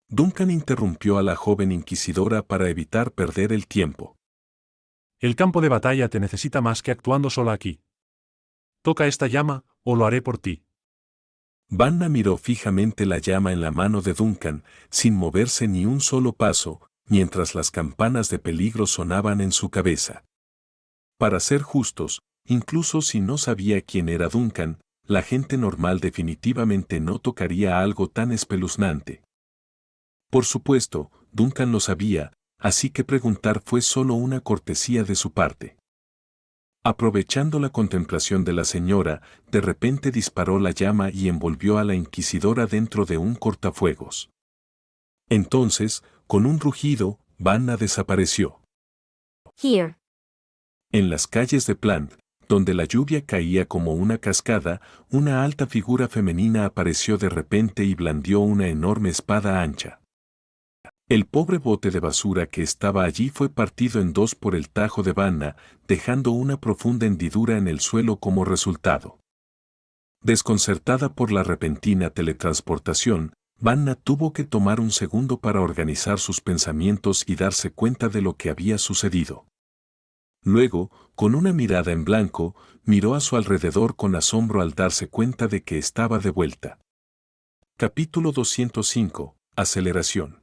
Duncan interrumpió a la joven inquisidora para evitar perder el tiempo. El campo de batalla te necesita más que actuando sola aquí. Toca esta llama, o lo haré por ti. Vanna miró fijamente la llama en la mano de Duncan, sin moverse ni un solo paso, mientras las campanas de peligro sonaban en su cabeza. Para ser justos, incluso si no sabía quién era Duncan, la gente normal definitivamente no tocaría algo tan espeluznante. Por supuesto, Duncan lo sabía, así que preguntar fue solo una cortesía de su parte. Aprovechando la contemplación de la señora, de repente disparó la llama y envolvió a la inquisidora dentro de un cortafuegos. Entonces, con un rugido, Vanna desapareció. Here. En las calles de Plant, donde la lluvia caía como una cascada, una alta figura femenina apareció de repente y blandió una enorme espada ancha. El pobre bote de basura que estaba allí fue partido en dos por el tajo de Vanna, dejando una profunda hendidura en el suelo como resultado. Desconcertada por la repentina teletransportación, Vanna tuvo que tomar un segundo para organizar sus pensamientos y darse cuenta de lo que había sucedido. Luego, con una mirada en blanco, miró a su alrededor con asombro al darse cuenta de que estaba de vuelta. Capítulo 205. Aceleración.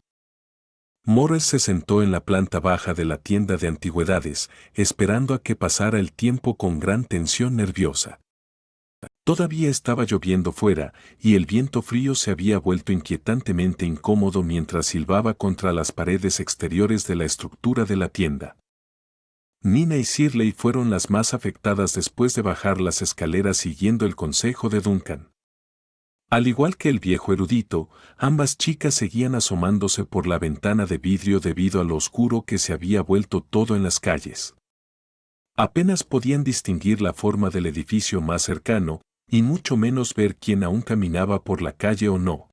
Morris se sentó en la planta baja de la tienda de antigüedades, esperando a que pasara el tiempo con gran tensión nerviosa. Todavía estaba lloviendo fuera, y el viento frío se había vuelto inquietantemente incómodo mientras silbaba contra las paredes exteriores de la estructura de la tienda. Nina y Shirley fueron las más afectadas después de bajar las escaleras siguiendo el consejo de Duncan. Al igual que el viejo erudito, ambas chicas seguían asomándose por la ventana de vidrio debido a lo oscuro que se había vuelto todo en las calles. Apenas podían distinguir la forma del edificio más cercano, y mucho menos ver quién aún caminaba por la calle o no.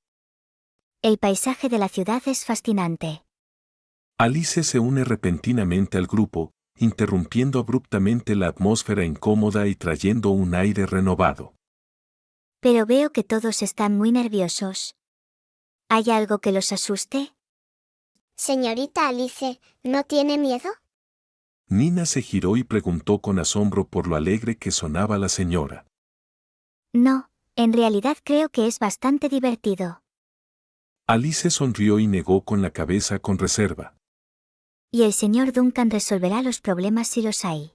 El paisaje de la ciudad es fascinante. Alice se une repentinamente al grupo, interrumpiendo abruptamente la atmósfera incómoda y trayendo un aire renovado. Pero veo que todos están muy nerviosos. ¿Hay algo que los asuste? Señorita Alice, ¿no tiene miedo? Nina se giró y preguntó con asombro por lo alegre que sonaba la señora. No, en realidad creo que es bastante divertido. Alice sonrió y negó con la cabeza con reserva. Y el señor Duncan resolverá los problemas si los hay.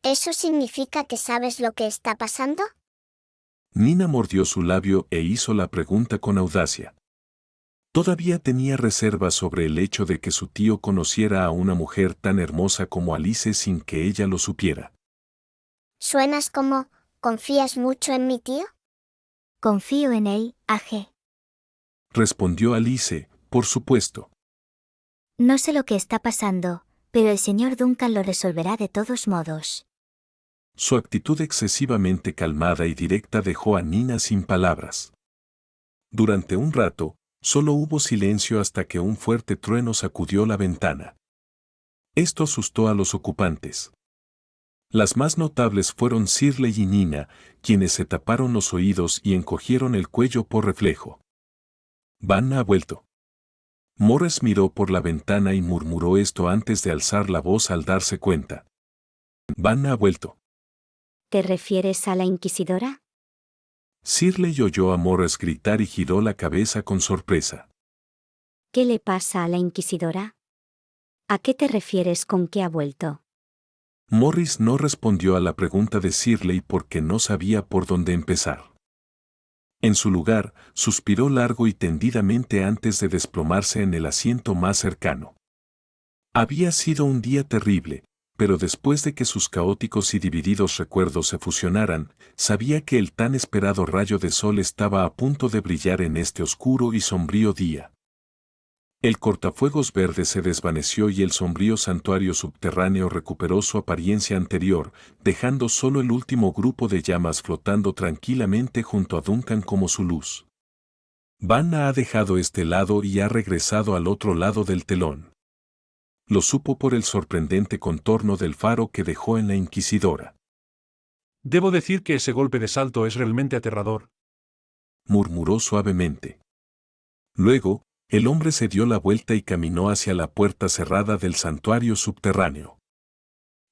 ¿Eso significa que sabes lo que está pasando? Nina mordió su labio e hizo la pregunta con audacia. Todavía tenía reservas sobre el hecho de que su tío conociera a una mujer tan hermosa como Alice sin que ella lo supiera. Suenas como, ¿confías mucho en mi tío? Confío en él, AG. Respondió Alice, por supuesto. No sé lo que está pasando, pero el señor Duncan lo resolverá de todos modos. Su actitud excesivamente calmada y directa dejó a Nina sin palabras. Durante un rato, solo hubo silencio hasta que un fuerte trueno sacudió la ventana. Esto asustó a los ocupantes. Las más notables fueron Shirley y Nina, quienes se taparon los oídos y encogieron el cuello por reflejo. Vanna ha vuelto. Morris miró por la ventana y murmuró esto antes de alzar la voz al darse cuenta. Vanna ha vuelto. ¿Te refieres a la inquisidora? Shirley oyó a Morris gritar y giró la cabeza con sorpresa. ¿Qué le pasa a la inquisidora? ¿A qué te refieres con que ha vuelto? Morris no respondió a la pregunta de Shirley porque no sabía por dónde empezar. En su lugar, suspiró largo y tendidamente antes de desplomarse en el asiento más cercano. Había sido un día terrible, pero después de que sus caóticos y divididos recuerdos se fusionaran, sabía que el tan esperado rayo de sol estaba a punto de brillar en este oscuro y sombrío día. El cortafuegos verde se desvaneció y el sombrío santuario subterráneo recuperó su apariencia anterior, dejando solo el último grupo de llamas flotando tranquilamente junto a Duncan como su luz. Vanna ha dejado este lado y ha regresado al otro lado del telón. Lo supo por el sorprendente contorno del faro que dejó en la inquisidora. Debo decir que ese golpe de salto es realmente aterrador, murmuró suavemente. Luego, el hombre se dio la vuelta y caminó hacia la puerta cerrada del santuario subterráneo.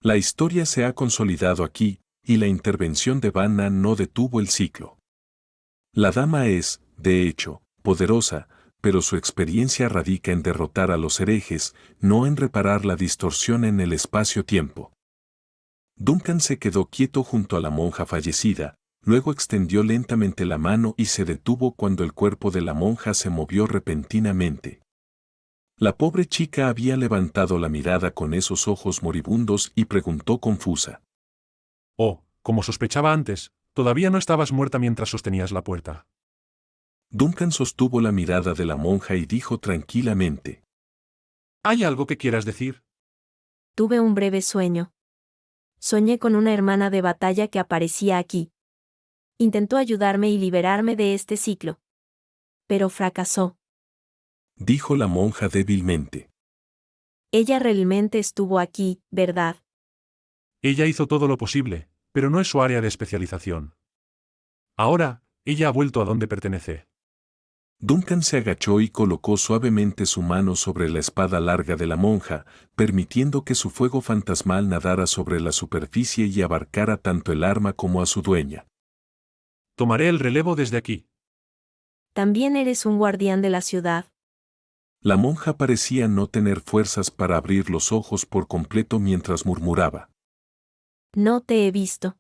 La historia se ha consolidado aquí, y la intervención de Vanna no detuvo el ciclo. La dama es, de hecho, poderosa, pero su experiencia radica en derrotar a los herejes, no en reparar la distorsión en el espacio-tiempo. Duncan se quedó quieto junto a la monja fallecida, luego extendió lentamente la mano y se detuvo cuando el cuerpo de la monja se movió repentinamente. La pobre chica había levantado la mirada con esos ojos moribundos y preguntó confusa. Oh, como sospechaba antes, todavía no estabas muerta mientras sostenías la puerta. Duncan sostuvo la mirada de la monja y dijo tranquilamente. ¿Hay algo que quieras decir? Tuve un breve sueño. Soñé con una hermana de batalla que aparecía aquí. Intentó ayudarme y liberarme de este ciclo. Pero fracasó. Dijo la monja débilmente. Ella realmente estuvo aquí, ¿verdad? Ella hizo todo lo posible, pero no es su área de especialización. Ahora, ella ha vuelto a donde pertenece. Duncan se agachó y colocó suavemente su mano sobre la espada larga de la monja, permitiendo que su fuego fantasmal nadara sobre la superficie y abarcara tanto el arma como a su dueña. Tomaré el relevo desde aquí. También eres un guardián de la ciudad. La monja parecía no tener fuerzas para abrir los ojos por completo mientras murmuraba. No te he visto.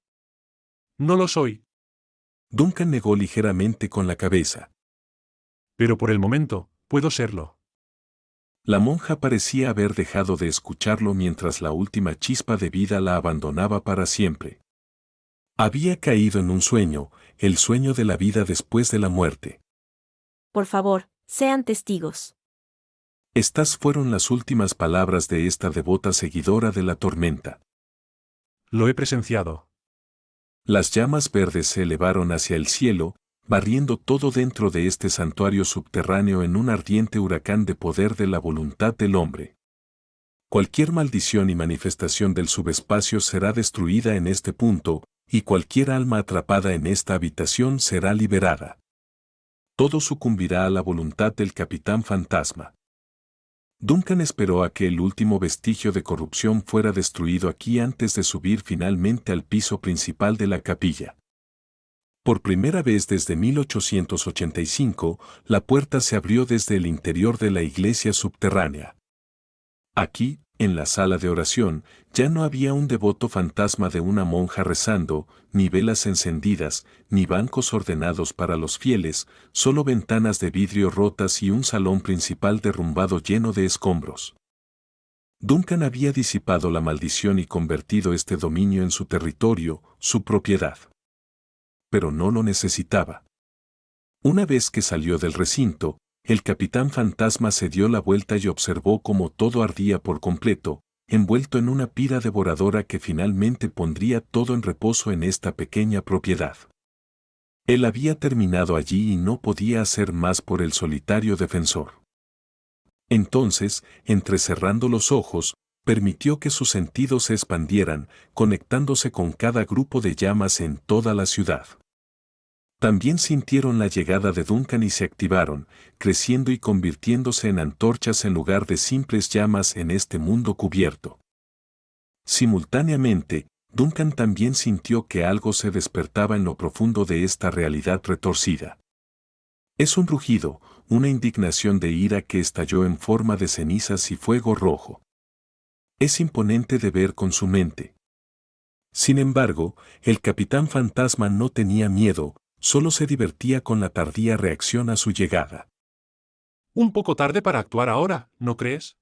No lo soy. Duncan negó ligeramente con la cabeza. Pero por el momento, puedo serlo. La monja parecía haber dejado de escucharlo mientras la última chispa de vida la abandonaba para siempre. Había caído en un sueño, el sueño de la vida después de la muerte. Por favor, sean testigos. Estas fueron las últimas palabras de esta devota seguidora de la tormenta. Lo he presenciado. Las llamas verdes se elevaron hacia el cielo, barriendo todo dentro de este santuario subterráneo en un ardiente huracán de poder de la voluntad del hombre. Cualquier maldición y manifestación del subespacio será destruida en este punto, y cualquier alma atrapada en esta habitación será liberada. Todo sucumbirá a la voluntad del Capitán Fantasma. Duncan esperó a que el último vestigio de corrupción fuera destruido aquí antes de subir finalmente al piso principal de la capilla. Por primera vez desde 1885, la puerta se abrió desde el interior de la iglesia subterránea. Aquí, en la sala de oración, ya no había un devoto fantasma de una monja rezando, ni velas encendidas, ni bancos ordenados para los fieles, solo ventanas de vidrio rotas y un salón principal derrumbado lleno de escombros. Duncan había disipado la maldición y convertido este dominio en su territorio, su propiedad. Pero no lo necesitaba. Una vez que salió del recinto, el capitán fantasma se dio la vuelta y observó cómo todo ardía por completo, envuelto en una pira devoradora que finalmente pondría todo en reposo en esta pequeña propiedad. Él había terminado allí y no podía hacer más por el solitario defensor. Entonces, entrecerrando los ojos, permitió que sus sentidos se expandieran, conectándose con cada grupo de llamas en toda la ciudad. También sintieron la llegada de Duncan y se activaron, creciendo y convirtiéndose en antorchas en lugar de simples llamas en este mundo cubierto. Simultáneamente, Duncan también sintió que algo se despertaba en lo profundo de esta realidad retorcida. Es un rugido, una indignación de ira que estalló en forma de cenizas y fuego rojo. Es imponente de ver con su mente. Sin embargo, el capitán fantasma no tenía miedo, solo se divertía con la tardía reacción a su llegada. Un poco tarde para actuar ahora, ¿no crees?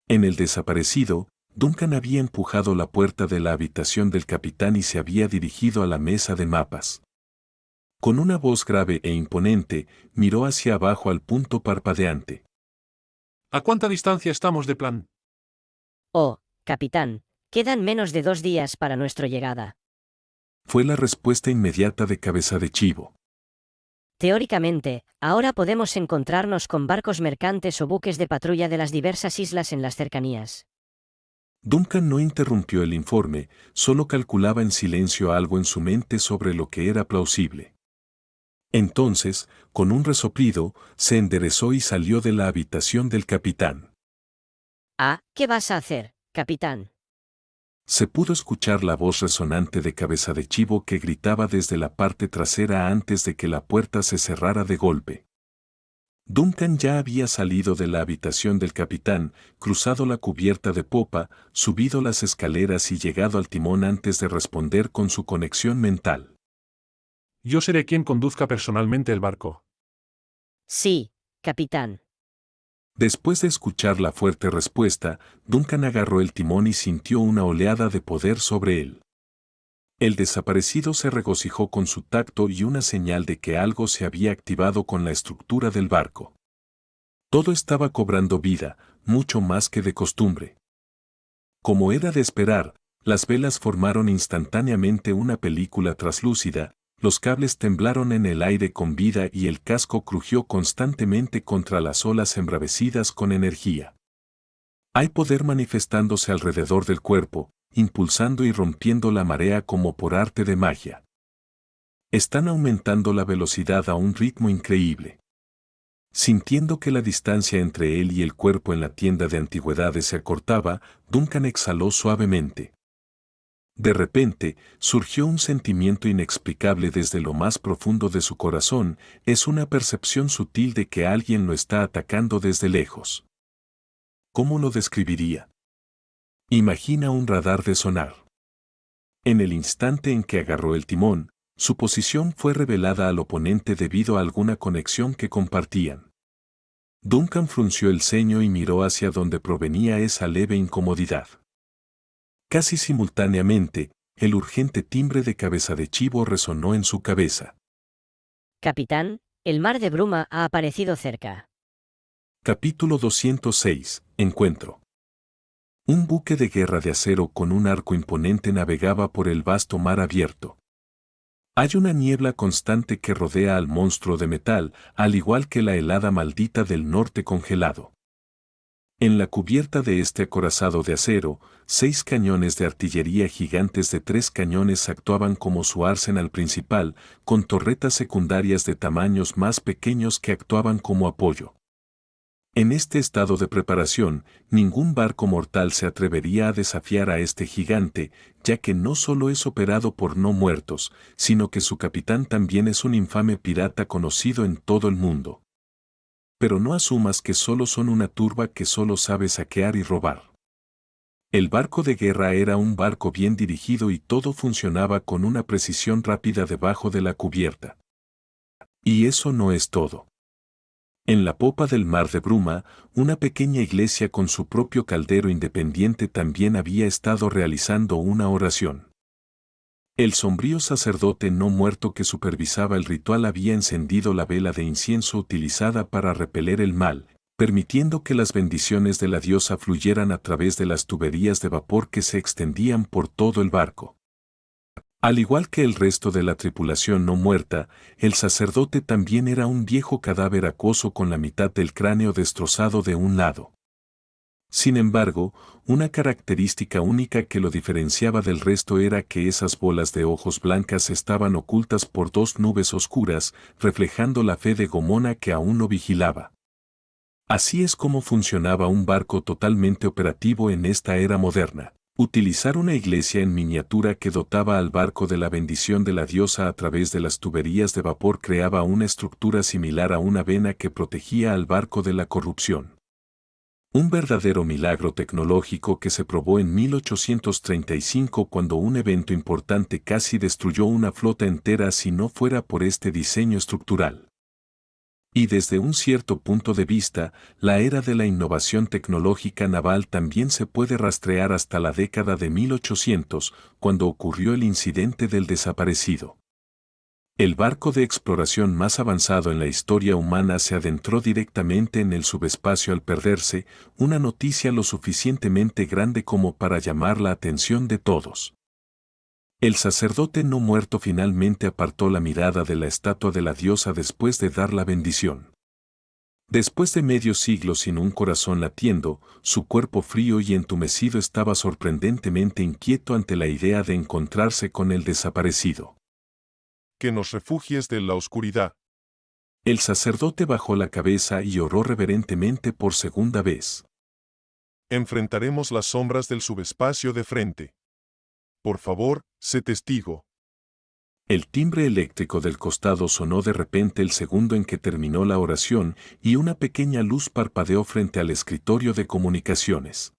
En el desaparecido, Duncan había empujado la puerta de la habitación del capitán y se había dirigido a la mesa de mapas. Con una voz grave e imponente, miró hacia abajo al punto parpadeante. ¿A cuánta distancia estamos de Plan? Oh, capitán, quedan menos de 2 días para nuestra llegada. Fue la respuesta inmediata de Cabeza de Chivo. Teóricamente, ahora podemos encontrarnos con barcos mercantes o buques de patrulla de las diversas islas en las cercanías. Duncan no interrumpió el informe, solo calculaba en silencio algo en su mente sobre lo que era plausible. Entonces, con un resoplido, se enderezó y salió de la habitación del capitán. Ah, ¿qué vas a hacer, capitán? Se pudo escuchar la voz resonante de Cabeza de Chivo que gritaba desde la parte trasera antes de que la puerta se cerrara de golpe. Duncan ya había salido de la habitación del capitán, cruzado la cubierta de popa, subido las escaleras y llegado al timón antes de responder con su conexión mental. Yo seré quien conduzca personalmente el barco. Sí, capitán. Después de escuchar la fuerte respuesta, Duncan agarró el timón y sintió una oleada de poder sobre él. El desaparecido se regocijó con su tacto y una señal de que algo se había activado con la estructura del barco. Todo estaba cobrando vida, mucho más que de costumbre. Como era de esperar, las velas formaron instantáneamente una película traslúcida, los cables temblaron en el aire con vida y el casco crujió constantemente contra las olas embravecidas con energía. Hay poder manifestándose alrededor del cuerpo, impulsando y rompiendo la marea como por arte de magia. Están aumentando la velocidad a un ritmo increíble. Sintiendo que la distancia entre él y el cuerpo en la tienda de antigüedades se acortaba, Duncan exhaló suavemente. De repente, surgió un sentimiento inexplicable desde lo más profundo de su corazón, es una percepción sutil de que alguien lo está atacando desde lejos. ¿Cómo lo describiría? Imagina un radar de sonar. En el instante en que agarró el timón, su posición fue revelada al oponente debido a alguna conexión que compartían. Duncan frunció el ceño y miró hacia donde provenía esa leve incomodidad. Casi simultáneamente, el urgente timbre de Cabeza de Chivo resonó en su cabeza. Capitán, el mar de bruma ha aparecido cerca. Capítulo 206. Encuentro. Un buque de guerra de acero con un arco imponente navegaba por el vasto mar abierto. Hay una niebla constante que rodea al monstruo de metal, al igual que la helada maldita del norte congelado. En la cubierta de este acorazado de acero, 6 cañones de artillería gigantes de 3 cañones actuaban como su arsenal principal, con torretas secundarias de tamaños más pequeños que actuaban como apoyo. En este estado de preparación, ningún barco mortal se atrevería a desafiar a este gigante, ya que no solo es operado por no muertos, sino que su capitán también es un infame pirata conocido en todo el mundo. Pero no asumas que solo son una turba que solo sabe saquear y robar. El barco de guerra era un barco bien dirigido y todo funcionaba con una precisión rápida debajo de la cubierta. Y eso no es todo. En la popa del Mar de Bruma, una pequeña iglesia con su propio caldero independiente también había estado realizando una oración. El sombrío sacerdote no muerto que supervisaba el ritual había encendido la vela de incienso utilizada para repeler el mal, permitiendo que las bendiciones de la diosa fluyeran a través de las tuberías de vapor que se extendían por todo el barco. Al igual que el resto de la tripulación no muerta, el sacerdote también era un viejo cadáver acuoso con la mitad del cráneo destrozado de un lado. Sin embargo, una característica única que lo diferenciaba del resto era que esas bolas de ojos blancas estaban ocultas por dos nubes oscuras, reflejando la fe de Gomona que aún lo vigilaba. Así es como funcionaba un barco totalmente operativo en esta era moderna. Utilizar una iglesia en miniatura que dotaba al barco de la bendición de la diosa a través de las tuberías de vapor creaba una estructura similar a una vena que protegía al barco de la corrupción. Un verdadero milagro tecnológico que se probó en 1835 cuando un evento importante casi destruyó una flota entera si no fuera por este diseño estructural. Y desde un cierto punto de vista, la era de la innovación tecnológica naval también se puede rastrear hasta la década de 1800, cuando ocurrió el incidente del desaparecido. El barco de exploración más avanzado en la historia humana se adentró directamente en el subespacio al perderse, una noticia lo suficientemente grande como para llamar la atención de todos. El sacerdote no muerto finalmente apartó la mirada de la estatua de la diosa después de dar la bendición. Después de medio siglo sin un corazón latiendo, su cuerpo frío y entumecido estaba sorprendentemente inquieto ante la idea de encontrarse con el desaparecido. Que nos refugies de la oscuridad. El sacerdote bajó la cabeza y oró reverentemente por segunda vez. Enfrentaremos las sombras del subespacio de frente. Por favor, sé testigo. El timbre eléctrico del costado sonó de repente el segundo en que terminó la oración y una pequeña luz parpadeó frente al escritorio de comunicaciones.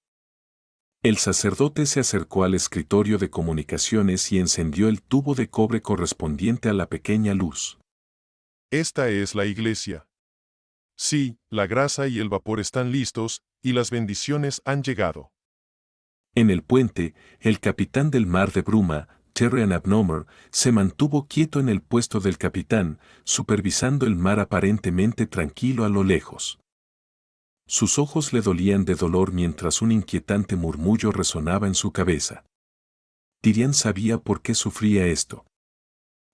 El sacerdote se acercó al escritorio de comunicaciones y encendió el tubo de cobre correspondiente a la pequeña luz. Esta es la iglesia. Sí, la grasa y el vapor están listos, y las bendiciones han llegado. En el puente, el capitán del Mar de Bruma, Terran Abnomer, se mantuvo quieto en el puesto del capitán, supervisando el mar aparentemente tranquilo a lo lejos. Sus ojos le dolían de dolor mientras un inquietante murmullo resonaba en su cabeza. Tyrian sabía por qué sufría esto.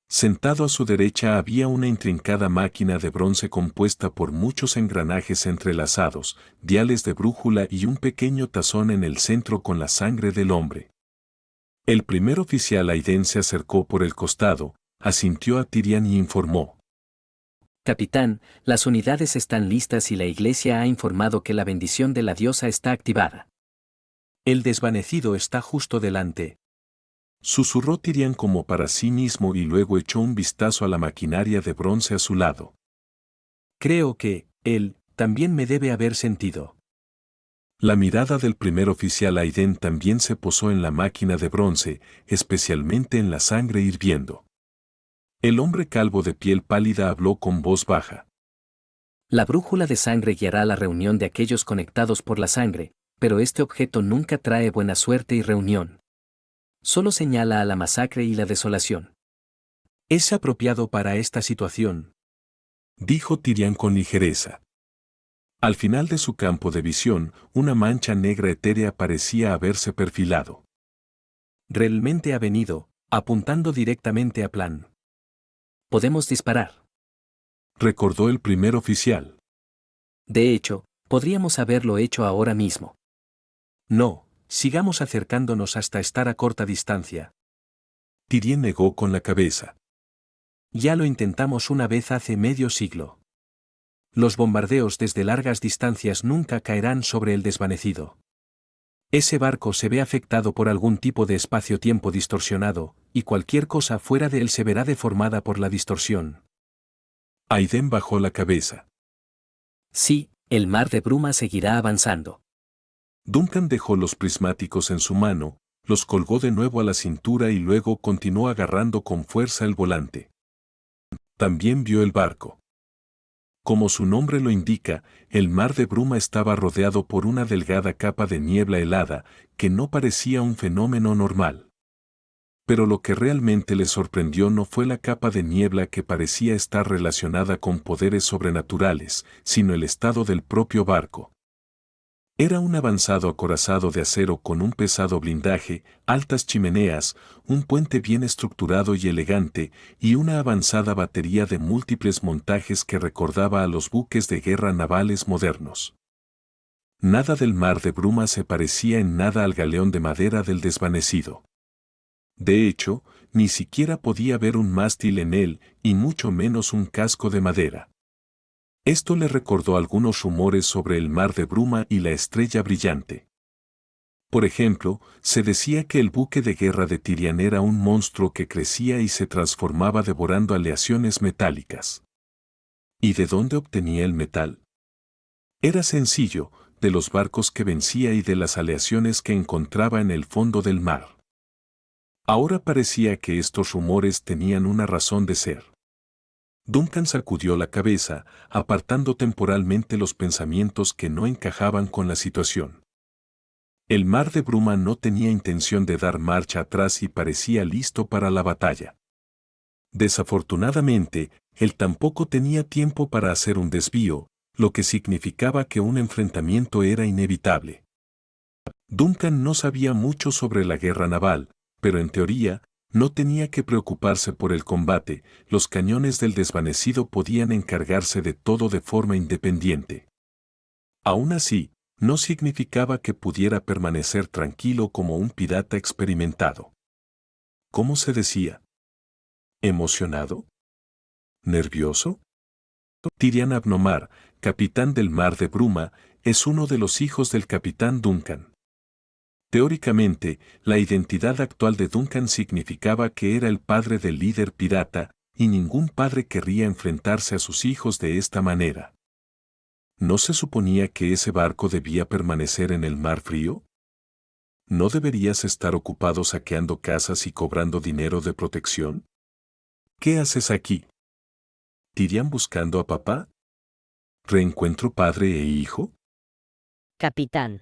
Sentado a su derecha había una intrincada máquina de bronce compuesta por muchos engranajes entrelazados, diales de brújula y un pequeño tazón en el centro con la sangre del hombre. El primer oficial Aiden se acercó por el costado, asintió a Tyrian y informó. Capitán, las unidades están listas y la iglesia ha informado que la bendición de la diosa está activada. El desvanecido está justo delante. Susurró Tyrian como para sí mismo y luego echó un vistazo a la maquinaria de bronce a su lado. Creo que, él, también me debe haber sentido. La mirada del primer oficial Aiden también se posó en la máquina de bronce, especialmente en la sangre hirviendo. El hombre calvo de piel pálida habló con voz baja. La brújula de sangre guiará la reunión de aquellos conectados por la sangre, pero este objeto nunca trae buena suerte y reunión. Solo señala a la masacre y la desolación. Es apropiado para esta situación, dijo Tyrian con ligereza. Al final de su campo de visión, una mancha negra etérea parecía haberse perfilado. Realmente ha venido, apuntando directamente a Plan. Podemos disparar, recordó el primer oficial. De hecho, podríamos haberlo hecho ahora mismo. No, sigamos acercándonos hasta estar a corta distancia. Tyrian negó con la cabeza. Ya lo intentamos una vez hace medio siglo. Los bombardeos desde largas distancias nunca caerán sobre el desvanecido. Ese barco se ve afectado por algún tipo de espacio-tiempo distorsionado, y cualquier cosa fuera de él se verá deformada por la distorsión. Aiden bajó la cabeza. Sí, el mar de bruma seguirá avanzando. Duncan dejó los prismáticos en su mano, los colgó de nuevo a la cintura y luego continuó agarrando con fuerza el volante. También vio el barco. Como su nombre lo indica, el mar de bruma estaba rodeado por una delgada capa de niebla helada, que no parecía un fenómeno normal. Pero lo que realmente le sorprendió no fue la capa de niebla que parecía estar relacionada con poderes sobrenaturales, sino el estado del propio barco. Era un avanzado acorazado de acero con un pesado blindaje, altas chimeneas, un puente bien estructurado y elegante, y una avanzada batería de múltiples montajes que recordaba a los buques de guerra navales modernos. Nada del mar de bruma se parecía en nada al galeón de madera del desvanecido. De hecho, ni siquiera podía ver un mástil en él, y mucho menos un casco de madera. Esto le recordó algunos rumores sobre el mar de bruma y la estrella brillante. Por ejemplo, se decía que el buque de guerra de Tyrian era un monstruo que crecía y se transformaba devorando aleaciones metálicas. ¿Y de dónde obtenía el metal? Era sencillo, de los barcos que vencía y de las aleaciones que encontraba en el fondo del mar. Ahora parecía que estos rumores tenían una razón de ser. Duncan sacudió la cabeza, apartando temporalmente los pensamientos que no encajaban con la situación. El mar de bruma no tenía intención de dar marcha atrás y parecía listo para la batalla. Desafortunadamente, él tampoco tenía tiempo para hacer un desvío, lo que significaba que un enfrentamiento era inevitable. Duncan no sabía mucho sobre la guerra naval, pero en teoría, no tenía que preocuparse por el combate, los cañones del desvanecido podían encargarse de todo de forma independiente. Aún así, no significaba que pudiera permanecer tranquilo como un pirata experimentado. ¿Cómo se decía? ¿Emocionado? ¿Nervioso? Tyrian Abnomar, capitán del mar de bruma, es uno de los hijos del capitán Duncan. Teóricamente, la identidad actual de Duncan significaba que era el padre del líder pirata, y ningún padre querría enfrentarse a sus hijos de esta manera. ¿No se suponía que ese barco debía permanecer en el mar frío? ¿No deberías estar ocupado saqueando casas y cobrando dinero de protección? ¿Qué haces aquí? ¿Tyrian buscando a papá? ¿Reencuentro padre e hijo? Capitán.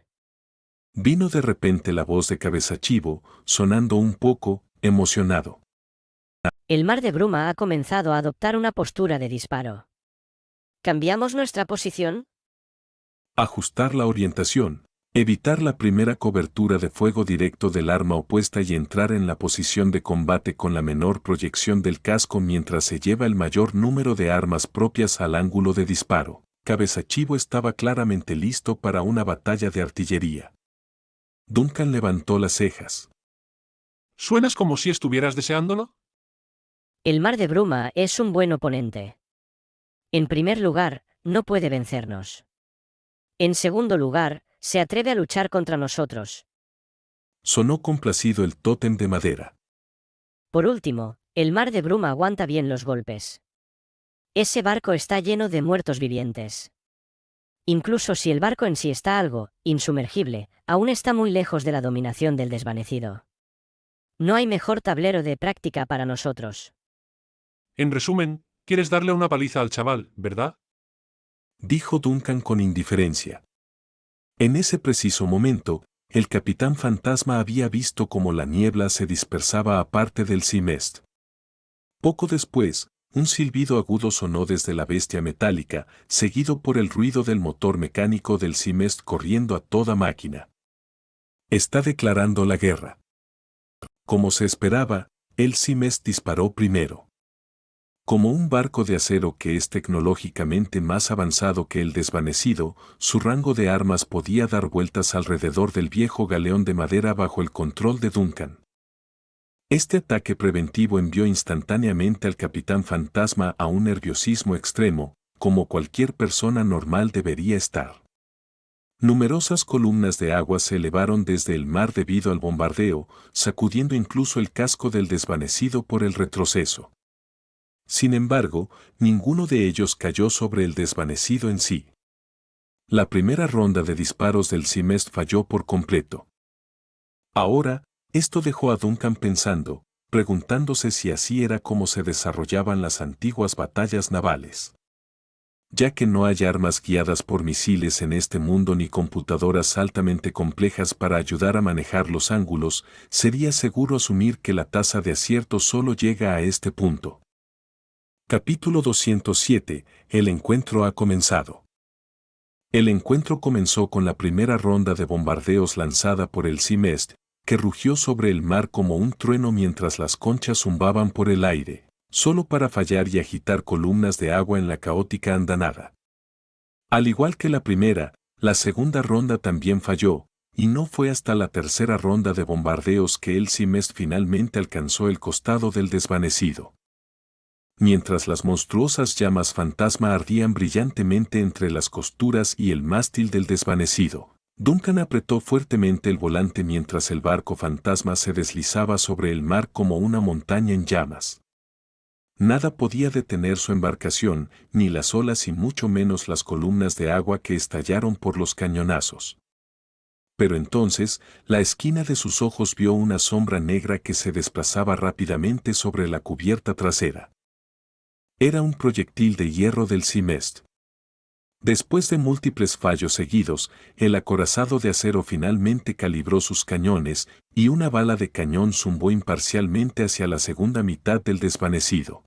Vino de repente la voz de Cabezachivo, sonando un poco emocionado. El mar de bruma ha comenzado a adoptar una postura de disparo. ¿Cambiamos nuestra posición? Ajustar la orientación, evitar la primera cobertura de fuego directo del arma opuesta y entrar en la posición de combate con la menor proyección del casco mientras se lleva el mayor número de armas propias al ángulo de disparo. Cabezachivo estaba claramente listo para una batalla de artillería. Duncan levantó las cejas. ¿Suenas como si estuvieras deseándolo? El mar de bruma es un buen oponente. En primer lugar, no puede vencernos. En segundo lugar, se atreve a luchar contra nosotros. Sonó complacido el tótem de madera. Por último, el mar de bruma aguanta bien los golpes. Ese barco está lleno de muertos vivientes. Incluso si el barco en sí está algo insumergible, aún está muy lejos de la dominación del desvanecido. No hay mejor tablero de práctica para nosotros. En resumen, quieres darle una paliza al chaval, ¿verdad? Dijo Duncan con indiferencia. En ese preciso momento, el capitán fantasma había visto cómo la niebla se dispersaba aparte del Seamest. Poco después, un silbido agudo sonó desde la bestia metálica, seguido por el ruido del motor mecánico del Seamest corriendo a toda máquina. Está declarando la guerra. Como se esperaba, el Seamest disparó primero. Como un barco de acero que es tecnológicamente más avanzado que el desvanecido, su rango de armas podía dar vueltas alrededor del viejo galeón de madera bajo el control de Duncan. Este ataque preventivo envió instantáneamente al capitán fantasma a un nerviosismo extremo, como cualquier persona normal debería estar. Numerosas columnas de agua se elevaron desde el mar debido al bombardeo, sacudiendo incluso el casco del desvanecido por el retroceso. Sin embargo, ninguno de ellos cayó sobre el desvanecido en sí. La primera ronda de disparos del Simest falló por completo. Ahora, esto dejó a Duncan pensando, preguntándose si así era como se desarrollaban las antiguas batallas navales. Ya que no hay armas guiadas por misiles en este mundo ni computadoras altamente complejas para ayudar a manejar los ángulos, sería seguro asumir que la tasa de acierto solo llega a este punto. Capítulo 207. El encuentro ha comenzado. El encuentro comenzó con la primera ronda de bombardeos lanzada por el Simest, que rugió sobre el mar como un trueno mientras las conchas zumbaban por el aire, solo para fallar y agitar columnas de agua en la caótica andanada. Al igual que la primera, la segunda ronda también falló, y no fue hasta la tercera ronda de bombardeos que el Simest finalmente alcanzó el costado del desvanecido. Mientras las monstruosas llamas fantasma ardían brillantemente entre las costuras y el mástil del desvanecido, Duncan apretó fuertemente el volante mientras el barco fantasma se deslizaba sobre el mar como una montaña en llamas. Nada podía detener su embarcación, ni las olas y mucho menos las columnas de agua que estallaron por los cañonazos. Pero entonces, la esquina de sus ojos vio una sombra negra que se desplazaba rápidamente sobre la cubierta trasera. Era un proyectil de hierro del Simest. Después de múltiples fallos seguidos, el acorazado de acero finalmente calibró sus cañones, y una bala de cañón zumbó imparcialmente hacia la segunda mitad del desvanecido.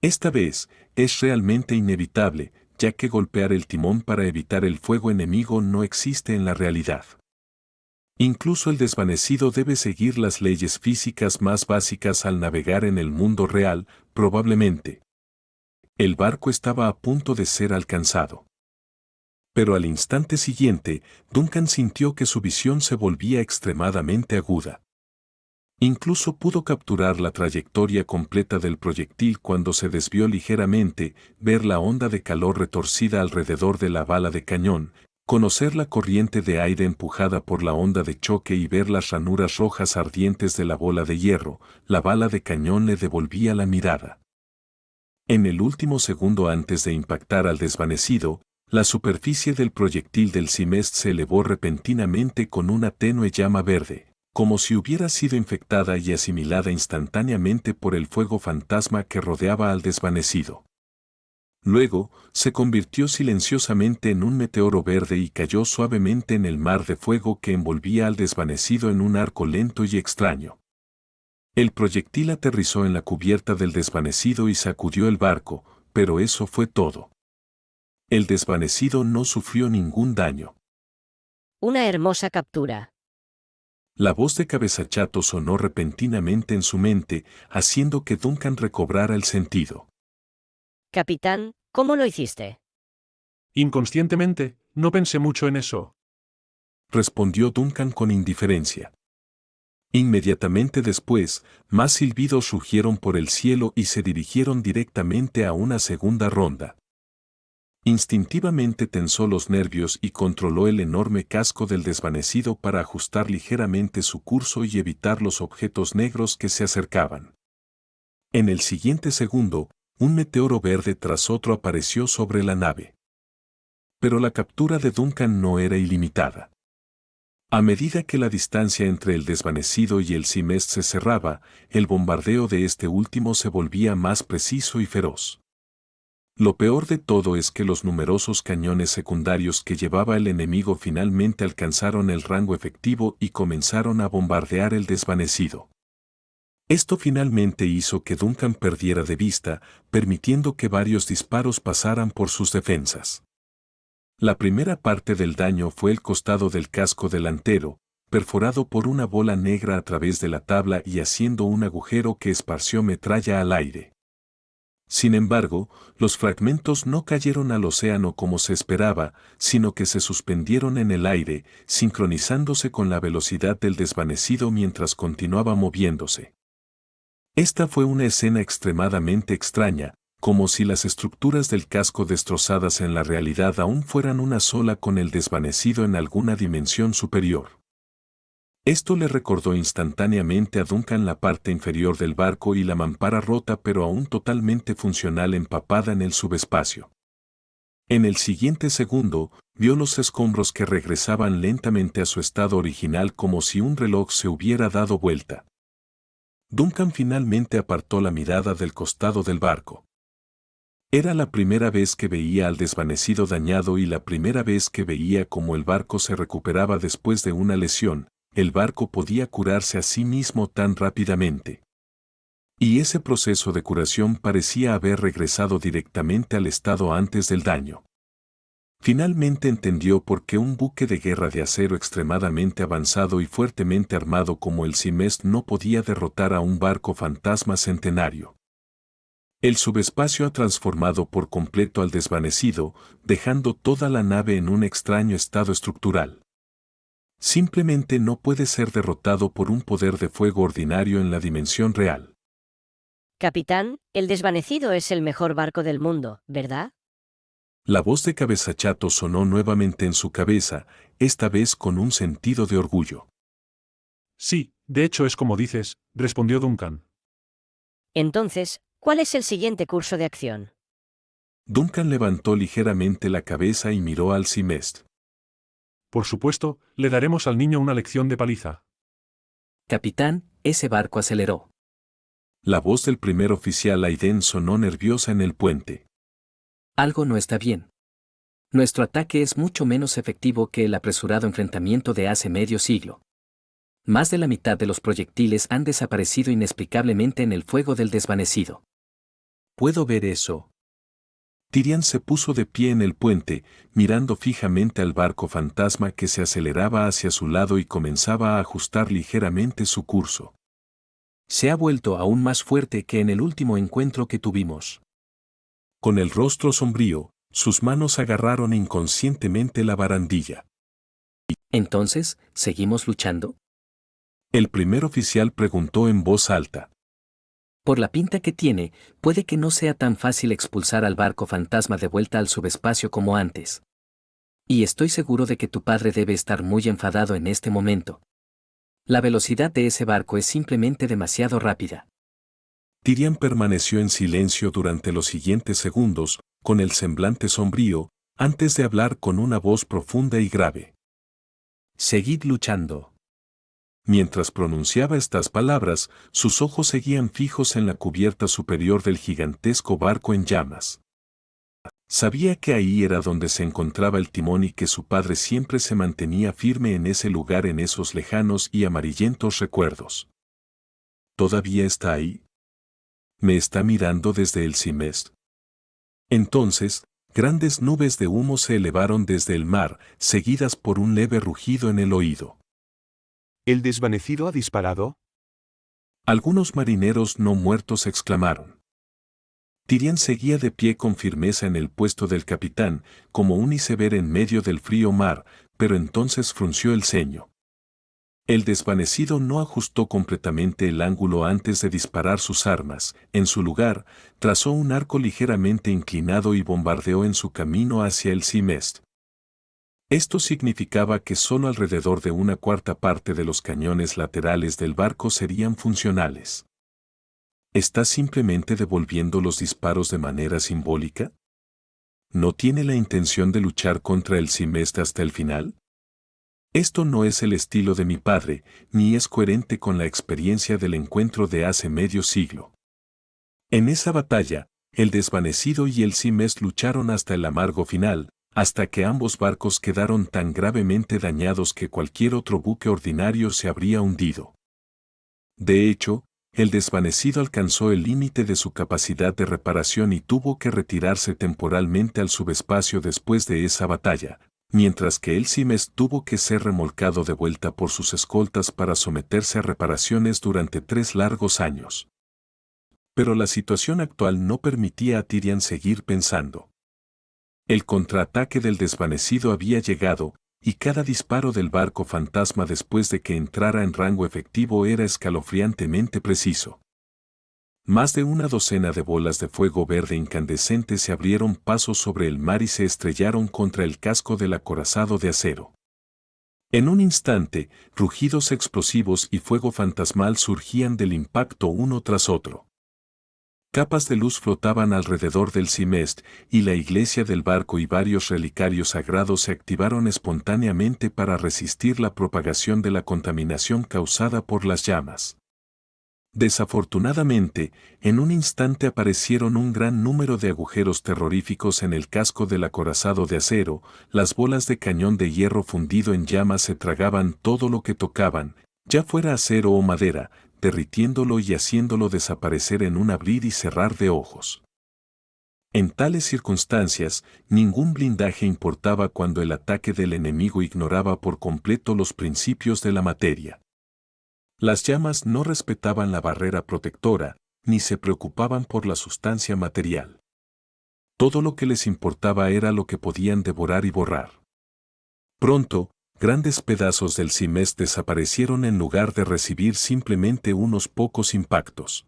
Esta vez, es realmente inevitable, ya que golpear el timón para evitar el fuego enemigo no existe en la realidad. Incluso el desvanecido debe seguir las leyes físicas más básicas al navegar en el mundo real, probablemente. El barco estaba a punto de ser alcanzado. Pero al instante siguiente, Duncan sintió que su visión se volvía extremadamente aguda. Incluso pudo capturar la trayectoria completa del proyectil cuando se desvió ligeramente, ver la onda de calor retorcida alrededor de la bala de cañón, conocer la corriente de aire empujada por la onda de choque y ver las ranuras rojas ardientes de la bola de hierro. La bala de cañón le devolvía la mirada. En el último segundo antes de impactar al desvanecido, la superficie del proyectil del Simest se elevó repentinamente con una tenue llama verde, como si hubiera sido infectada y asimilada instantáneamente por el fuego fantasma que rodeaba al desvanecido. Luego, se convirtió silenciosamente en un meteoro verde y cayó suavemente en el mar de fuego que envolvía al desvanecido en un arco lento y extraño. El proyectil aterrizó en la cubierta del desvanecido y sacudió el barco, pero eso fue todo. El desvanecido no sufrió ningún daño. Una hermosa captura. La voz de Cabezachato sonó repentinamente en su mente, haciendo que Duncan recobrara el sentido. Capitán, ¿cómo lo hiciste? Inconscientemente, no pensé mucho en eso. Respondió Duncan con indiferencia. Inmediatamente después, más silbidos rugieron por el cielo y se dirigieron directamente a una segunda ronda. Instintivamente tensó los nervios y controló el enorme casco del desvanecido para ajustar ligeramente su curso y evitar los objetos negros que se acercaban. En el siguiente segundo, un meteoro verde tras otro apareció sobre la nave. Pero la captura de Duncan no era ilimitada. A medida que la distancia entre el desvanecido y el Simest se cerraba, el bombardeo de este último se volvía más preciso y feroz. Lo peor de todo es que los numerosos cañones secundarios que llevaba el enemigo finalmente alcanzaron el rango efectivo y comenzaron a bombardear el desvanecido. Esto finalmente hizo que Duncan perdiera de vista, permitiendo que varios disparos pasaran por sus defensas. La primera parte del daño fue el costado del casco delantero, perforado por una bola negra a través de la tabla y haciendo un agujero que esparció metralla al aire. Sin embargo, los fragmentos no cayeron al océano como se esperaba, sino que se suspendieron en el aire, sincronizándose con la velocidad del desvanecido mientras continuaba moviéndose. Esta fue una escena extremadamente extraña, como si las estructuras del casco destrozadas en la realidad aún fueran una sola con el desvanecido en alguna dimensión superior. Esto le recordó instantáneamente a Duncan la parte inferior del barco y la mampara rota pero aún totalmente funcional empapada en el subespacio. En el siguiente segundo, vio los escombros que regresaban lentamente a su estado original como si un reloj se hubiera dado vuelta. Duncan finalmente apartó la mirada del costado del barco. Era la primera vez que veía al desvanecido dañado y la primera vez que veía cómo el barco se recuperaba después de una lesión. El barco podía curarse a sí mismo tan rápidamente. Y ese proceso de curación parecía haber regresado directamente al estado antes del daño. Finalmente entendió por qué un buque de guerra de acero extremadamente avanzado y fuertemente armado como el Seamest no podía derrotar a un barco fantasma centenario. El subespacio ha transformado por completo al desvanecido, dejando toda la nave en un extraño estado estructural. Simplemente no puede ser derrotado por un poder de fuego ordinario en la dimensión real. Capitán, el desvanecido es el mejor barco del mundo, ¿verdad? La voz de Cabeza Chato sonó nuevamente en su cabeza, esta vez con un sentido de orgullo. Sí, de hecho es como dices, respondió Duncan. Entonces, ¿cuál es el siguiente curso de acción? Duncan levantó ligeramente la cabeza y miró al Seamest. Por supuesto, le daremos al niño una lección de paliza. Capitán, ese barco aceleró. La voz del primer oficial Aiden sonó nerviosa en el puente. Algo no está bien. Nuestro ataque es mucho menos efectivo que el apresurado enfrentamiento de hace medio siglo. Más de la mitad de los proyectiles han desaparecido inexplicablemente en el fuego del desvanecido. ¿Puedo ver eso? Tyrion se puso de pie en el puente, mirando fijamente al barco fantasma que se aceleraba hacia su lado y comenzaba a ajustar ligeramente su curso. Se ha vuelto aún más fuerte que en el último encuentro que tuvimos. Con el rostro sombrío, sus manos agarraron inconscientemente la barandilla. Entonces, ¿seguimos luchando? El primer oficial preguntó en voz alta. Por la pinta que tiene, puede que no sea tan fácil expulsar al barco fantasma de vuelta al subespacio como antes. Y estoy seguro de que tu padre debe estar muy enfadado en este momento. La velocidad de ese barco es simplemente demasiado rápida. Tyrion permaneció en silencio durante los siguientes segundos, con el semblante sombrío, antes de hablar con una voz profunda y grave. Seguid luchando. Mientras pronunciaba estas palabras, sus ojos seguían fijos en la cubierta superior del gigantesco barco en llamas. Sabía que ahí era donde se encontraba el timón y que su padre siempre se mantenía firme en ese lugar en esos lejanos y amarillentos recuerdos. ¿Todavía está ahí? ¿Me está mirando desde el Seamest? Entonces, grandes nubes de humo se elevaron desde el mar, seguidas por un leve rugido en el oído. ¿El desvanecido ha disparado? Algunos marineros no muertos exclamaron. Tyrion seguía de pie con firmeza en el puesto del capitán, como un iceberg en medio del frío mar, pero entonces frunció el ceño. El desvanecido no ajustó completamente el ángulo antes de disparar sus armas, en su lugar, trazó un arco ligeramente inclinado y bombardeó en su camino hacia el Seamest. Esto significaba que solo alrededor de una cuarta parte de los cañones laterales del barco serían funcionales. ¿Está simplemente devolviendo los disparos de manera simbólica? ¿No tiene la intención de luchar contra el Seamest hasta el final? Esto no es el estilo de mi padre, ni es coherente con la experiencia del encuentro de hace medio siglo. En esa batalla, el desvanecido y el Seamest lucharon hasta el amargo final, hasta que ambos barcos quedaron tan gravemente dañados que cualquier otro buque ordinario se habría hundido. De hecho, el desvanecido alcanzó el límite de su capacidad de reparación y tuvo que retirarse temporalmente al subespacio después de esa batalla, mientras que el Seamest tuvo que ser remolcado de vuelta por sus escoltas para someterse a reparaciones durante 3 largos años. Pero la situación actual no permitía a Tyrion seguir pensando. El contraataque del desvanecido había llegado, y cada disparo del barco fantasma después de que entrara en rango efectivo era escalofriantemente preciso. Más de una docena de bolas de fuego verde incandescente se abrieron paso sobre el mar y se estrellaron contra el casco del acorazado de acero. En un instante, rugidos explosivos y fuego fantasmal surgían del impacto uno tras otro. Capas de luz flotaban alrededor del cimest, y la iglesia del barco y varios relicarios sagrados se activaron espontáneamente para resistir la propagación de la contaminación causada por las llamas. Desafortunadamente, en un instante aparecieron un gran número de agujeros terroríficos en el casco del acorazado de acero, las bolas de cañón de hierro fundido en llamas se tragaban todo lo que tocaban, ya fuera acero o madera, derritiéndolo y haciéndolo desaparecer en un abrir y cerrar de ojos. En tales circunstancias, ningún blindaje importaba cuando el ataque del enemigo ignoraba por completo los principios de la materia. Las llamas no respetaban la barrera protectora, ni se preocupaban por la sustancia material. Todo lo que les importaba era lo que podían devorar y borrar. Pronto, grandes pedazos del cimest desaparecieron en lugar de recibir simplemente unos pocos impactos.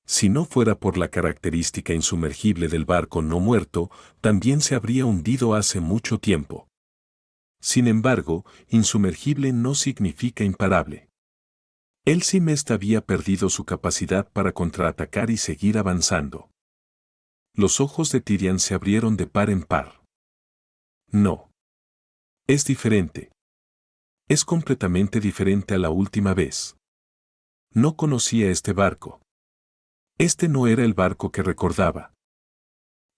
Si no fuera por la característica insumergible del barco no muerto, también se habría hundido hace mucho tiempo. Sin embargo, insumergible no significa imparable. El cimest había perdido su capacidad para contraatacar y seguir avanzando. Los ojos de Tyrian se abrieron de par en par. No. Es diferente. Es completamente diferente a la última vez. No conocía este barco. Este no era el barco que recordaba.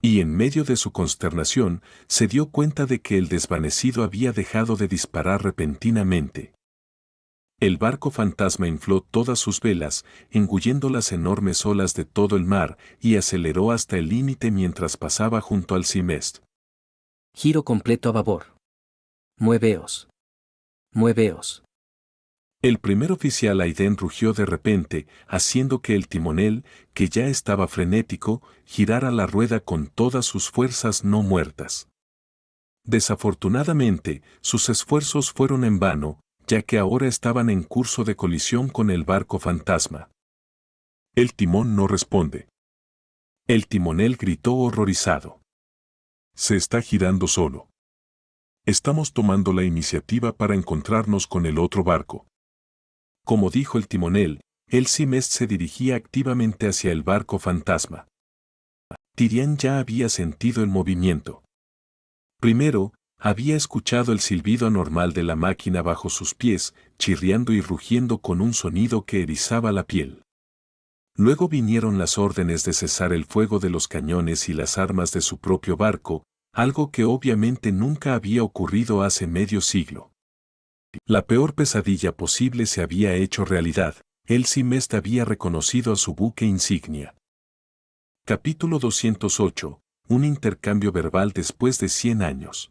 Y en medio de su consternación, se dio cuenta de que el desvanecido había dejado de disparar repentinamente. El barco fantasma infló todas sus velas, engullendo las enormes olas de todo el mar, y aceleró hasta el límite mientras pasaba junto al cimest. Giro completo a babor. Mueveos. Mueveos. El primer oficial Aiden rugió de repente, haciendo que el timonel, que ya estaba frenético, girara la rueda con todas sus fuerzas no muertas. Desafortunadamente, sus esfuerzos fueron en vano, ya que ahora estaban en curso de colisión con el barco fantasma. El timón no responde. El timonel gritó horrorizado. Se está girando solo. Estamos tomando la iniciativa para encontrarnos con el otro barco. Como dijo el timonel, el cimest se dirigía activamente hacia el barco fantasma. Tyrian ya había sentido el movimiento. Primero, había escuchado el silbido anormal de la máquina bajo sus pies, chirriando y rugiendo con un sonido que erizaba la piel. Luego vinieron las órdenes de cesar el fuego de los cañones y las armas de su propio barco, algo que obviamente nunca había ocurrido hace medio siglo. La peor pesadilla posible se había hecho realidad, el cimest había reconocido a su buque insignia. Capítulo 208. Un intercambio verbal después de 100 años.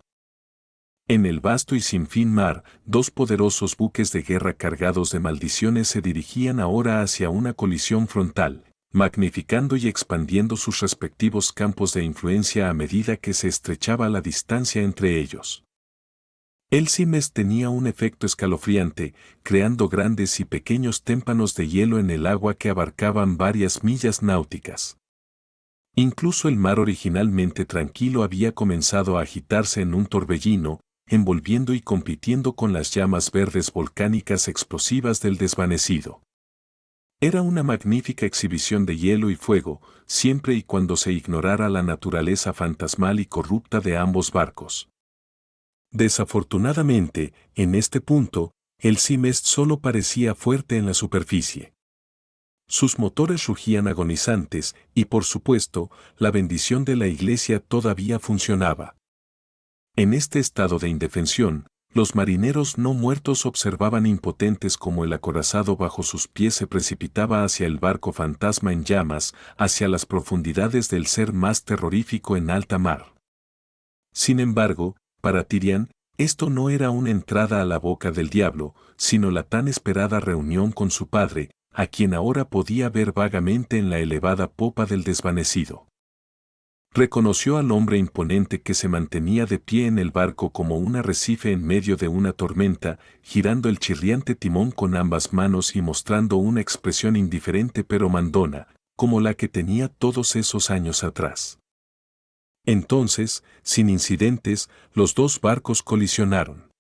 En el vasto y sin fin mar, dos poderosos buques de guerra cargados de maldiciones se dirigían ahora hacia una colisión frontal, magnificando y expandiendo sus respectivos campos de influencia a medida que se estrechaba la distancia entre ellos. El cimest tenía un efecto escalofriante, creando grandes y pequeños témpanos de hielo en el agua que abarcaban varias millas náuticas. Incluso el mar originalmente tranquilo había comenzado a agitarse en un torbellino, envolviendo y compitiendo con las llamas verdes volcánicas explosivas del desvanecido. Era una magnífica exhibición de hielo y fuego, siempre y cuando se ignorara la naturaleza fantasmal y corrupta de ambos barcos. Desafortunadamente, en este punto, el cimest solo parecía fuerte en la superficie. Sus motores rugían agonizantes y, por supuesto, la bendición de la iglesia todavía funcionaba. En este estado de indefensión, los marineros no muertos observaban impotentes como el acorazado bajo sus pies se precipitaba hacia el barco fantasma en llamas, hacia las profundidades del ser más terrorífico en alta mar. Sin embargo, para Tyrian, esto no era una entrada a la boca del diablo, sino la tan esperada reunión con su padre, a quien ahora podía ver vagamente en la elevada popa del desvanecido. Reconoció al hombre imponente que se mantenía de pie en el barco como un arrecife en medio de una tormenta, girando el chirriante timón con ambas manos y mostrando una expresión indiferente pero mandona, como la que tenía todos esos años atrás. Entonces, sin incidentes, los dos barcos colisionaron.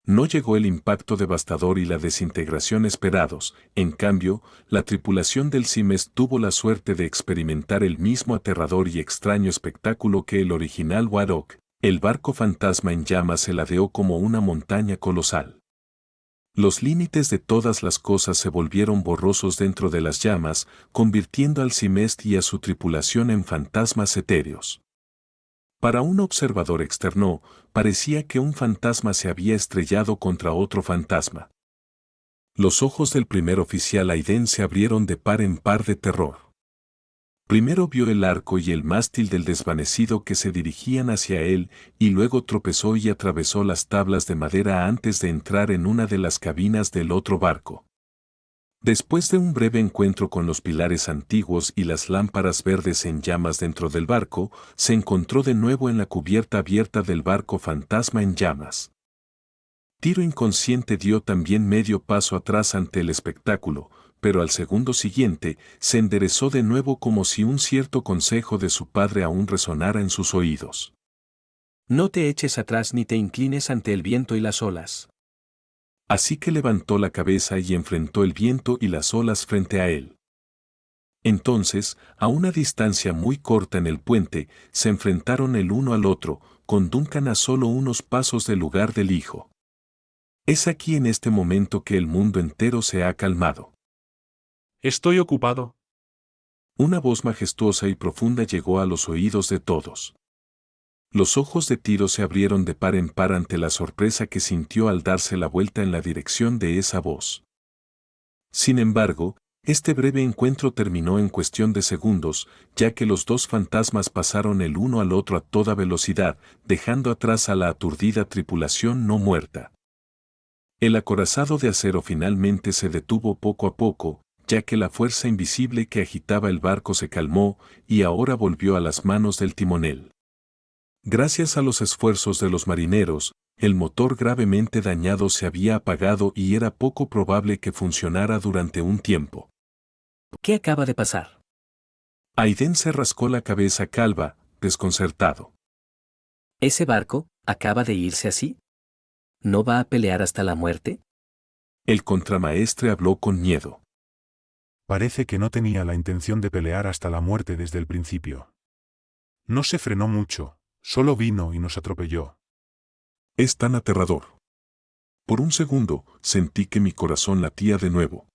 No llegó el impacto devastador y la desintegración esperados, en cambio, la tripulación del Simes tuvo la suerte de experimentar el mismo aterrador y extraño espectáculo que el original Warhawk. El barco fantasma en llamas se ladeó como una montaña colosal. Los límites de todas las cosas se volvieron borrosos dentro de las llamas, convirtiendo al Simes y a su tripulación en fantasmas etéreos. Para un observador externo, parecía que un fantasma se había estrellado contra otro fantasma. Los ojos del primer oficial Aiden se abrieron de par en par de terror. Primero vio el arco y el mástil del desvanecido que se dirigían hacia él, y luego tropezó y atravesó las tablas de madera antes de entrar en una de las cabinas del otro barco. Después de un breve encuentro con los pilares antiguos y las lámparas verdes en llamas dentro del barco, se encontró de nuevo en la cubierta abierta del barco fantasma en llamas. Tiro inconsciente dio también medio paso atrás ante el espectáculo, pero al segundo siguiente se enderezó de nuevo como si un cierto consejo de su padre aún resonara en sus oídos. No te eches atrás ni te inclines ante el viento y las olas. Así que levantó la cabeza y enfrentó el viento y las olas frente a él. Entonces, a una distancia muy corta en el puente, se enfrentaron el uno al otro, con Duncan a solo unos pasos del lugar del hijo. Es aquí en este momento que el mundo entero se ha calmado. Estoy ocupado. Una voz majestuosa y profunda llegó a los oídos de todos. Los ojos de Tiro se abrieron de par en par ante la sorpresa que sintió al darse la vuelta en la dirección de esa voz. Sin embargo, este breve encuentro terminó en cuestión de segundos, ya que los dos fantasmas pasaron el uno al otro a toda velocidad, dejando atrás a la aturdida tripulación no muerta. El acorazado de acero finalmente se detuvo poco a poco, ya que la fuerza invisible que agitaba el barco se calmó y ahora volvió a las manos del timonel. Gracias a los esfuerzos de los marineros, el motor gravemente dañado se había apagado y era poco probable que funcionara durante un tiempo. ¿Qué acaba de pasar? Aiden se rascó la cabeza calva, desconcertado. ¿Ese barco acaba de irse así? ¿No va a pelear hasta la muerte? El contramaestre habló con miedo. Parece que no tenía la intención de pelear hasta la muerte desde el principio. No se frenó mucho, solo vino y nos atropelló. Es tan aterrador. Por un segundo, sentí que mi corazón latía de nuevo.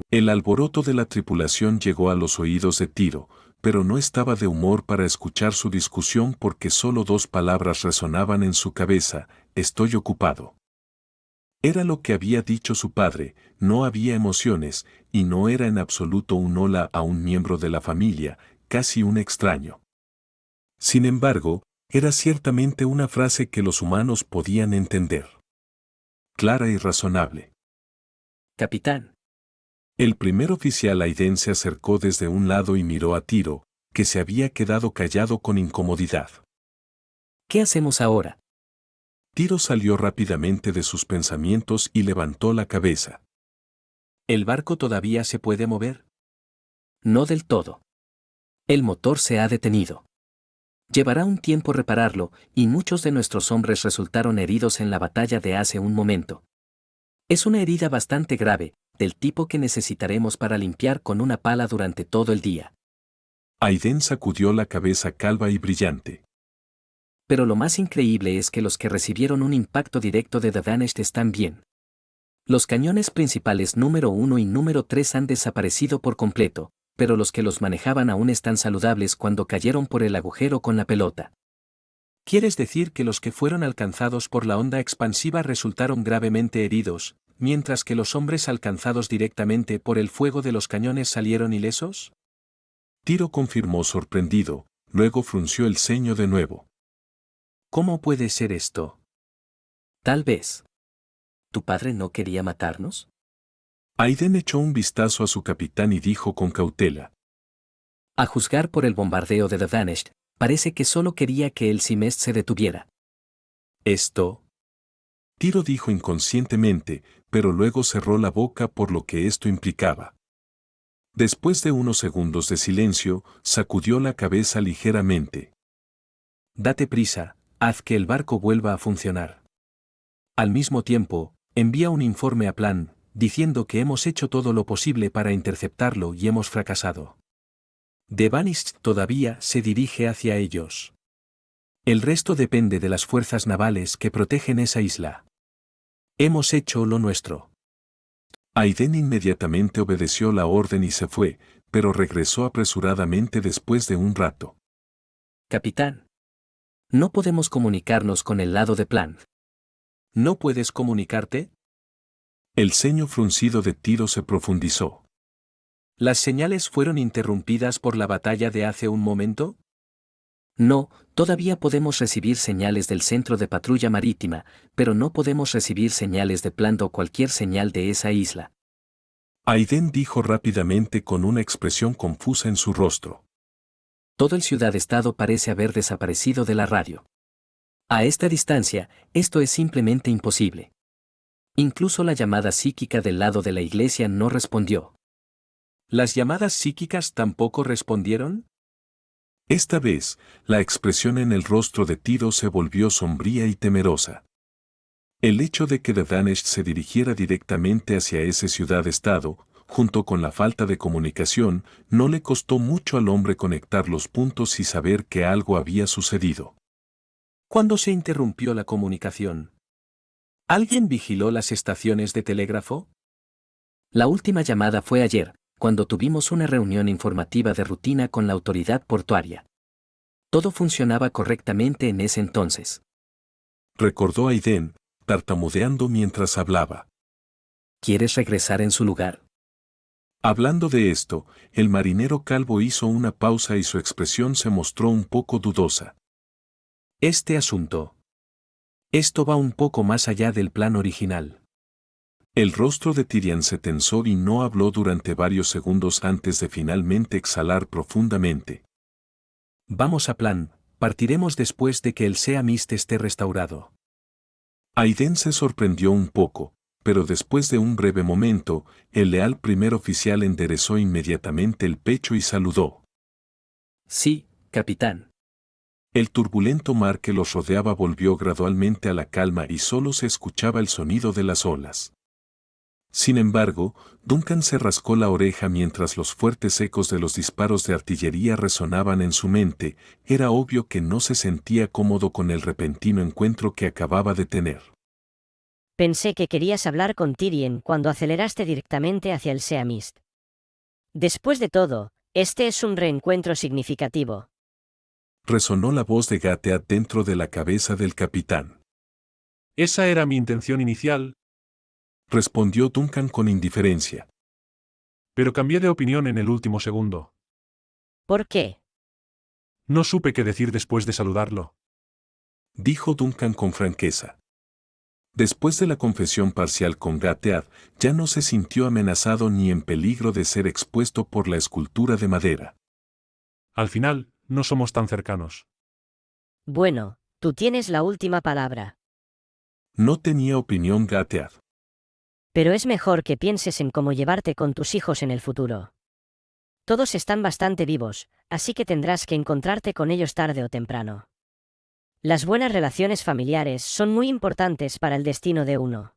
El alboroto de la tripulación llegó a los oídos de Tiro, pero no estaba de humor para escuchar su discusión porque solo dos palabras resonaban en su cabeza: estoy ocupado. Era lo que había dicho su padre, no había emociones, y no era en absoluto un hola a un miembro de la familia, casi un extraño. Sin embargo, era ciertamente una frase que los humanos podían entender. Clara y razonable. Capitán. El primer oficial Aiden se acercó desde un lado y miró a Tiro, que se había quedado callado con incomodidad. ¿Qué hacemos ahora? Tiro salió rápidamente de sus pensamientos y levantó la cabeza. ¿El barco todavía se puede mover? No del todo. El motor se ha detenido. Llevará un tiempo repararlo, y muchos de nuestros hombres resultaron heridos en la batalla de hace un momento. Es una herida bastante grave, del tipo que necesitaremos para limpiar con una pala durante todo el día. Aiden sacudió la cabeza calva y brillante. Pero lo más increíble es que los que recibieron un impacto directo de The Vanished están bien. Los cañones principales número 1 y número 3 han desaparecido por completo, pero los que los manejaban aún están saludables cuando cayeron por el agujero con la pelota. ¿Quieres decir que los que fueron alcanzados por la onda expansiva resultaron gravemente heridos, mientras que los hombres alcanzados directamente por el fuego de los cañones salieron ilesos? Tiro confirmó sorprendido, luego frunció el ceño de nuevo. ¿Cómo puede ser esto? Tal vez. ¿Tu padre no quería matarnos? Aiden echó un vistazo a su capitán y dijo con cautela. A juzgar por el bombardeo de The Vanished, parece que solo quería que el Simes se detuviera. ¿Esto? Tiro dijo inconscientemente, pero luego cerró la boca por lo que esto implicaba. Después de unos segundos de silencio, sacudió la cabeza ligeramente. Date prisa, haz que el barco vuelva a funcionar. Al mismo tiempo, envía un informe a Plan, diciendo que hemos hecho todo lo posible para interceptarlo y hemos fracasado. The Banished todavía se dirige hacia ellos. El resto depende de las fuerzas navales que protegen esa isla. Hemos hecho lo nuestro. Aiden inmediatamente obedeció la orden y se fue, pero regresó apresuradamente después de un rato. Capitán. No podemos comunicarnos con el lado de Plan. ¿No puedes comunicarte? El ceño fruncido de Tiro se profundizó. ¿Las señales fueron interrumpidas por la batalla de hace un momento? No, todavía podemos recibir señales del centro de patrulla marítima, pero no podemos recibir señales de Plan o cualquier señal de esa isla. Aiden dijo rápidamente con una expresión confusa en su rostro. Todo el ciudad-estado parece haber desaparecido de la radio. A esta distancia, esto es simplemente imposible. Incluso la llamada psíquica del lado de la iglesia no respondió. ¿Las llamadas psíquicas tampoco respondieron? Esta vez, la expresión en el rostro de Tiro se volvió sombría y temerosa. El hecho de que The Vanished se dirigiera directamente hacia ese ciudad-estado, junto con la falta de comunicación, no le costó mucho al hombre conectar los puntos y saber que algo había sucedido. ¿Cuándo se interrumpió la comunicación? ¿Alguien vigiló las estaciones de telégrafo? La última llamada fue ayer, cuando tuvimos una reunión informativa de rutina con la autoridad portuaria. Todo funcionaba correctamente en ese entonces. Recordó Aiden, tartamudeando mientras hablaba. ¿Quieres regresar en su lugar? Hablando de esto, el marinero calvo hizo una pausa y su expresión se mostró un poco dudosa. Esto va un poco más allá del plan original. El rostro de Tyrion se tensó y no habló durante varios segundos antes de finalmente exhalar profundamente. Vamos a Plan, partiremos después de que el Sea Mist esté restaurado. Aiden se sorprendió un poco, pero después de un breve momento, el leal primer oficial enderezó inmediatamente el pecho y saludó. Sí, capitán. El turbulento mar que los rodeaba volvió gradualmente a la calma y solo se escuchaba el sonido de las olas. Sin embargo, Duncan se rascó la oreja mientras los fuertes ecos de los disparos de artillería resonaban en su mente. Era obvio que no se sentía cómodo con el repentino encuentro que acababa de tener. Pensé que querías hablar con Tyrion cuando aceleraste directamente hacia el Sea Mist. Después de todo, este es un reencuentro significativo. Resonó la voz de Gateat dentro de la cabeza del capitán. Esa era mi intención inicial, respondió Duncan con indiferencia. pero cambié de opinión en el último segundo. ¿Por qué? No supe qué decir después de saludarlo. Dijo Duncan con franqueza. Después de la confesión parcial con Gateat, ya no se sintió amenazado ni en peligro de ser expuesto por la escultura de madera. Al final, no somos tan cercanos. Bueno, tú tienes la última palabra. No tenía opinión Gateat. Pero es mejor que pienses en cómo llevarte con tus hijos en el futuro. Todos están bastante vivos, así que tendrás que encontrarte con ellos tarde o temprano. Las buenas relaciones familiares son muy importantes para el destino de uno.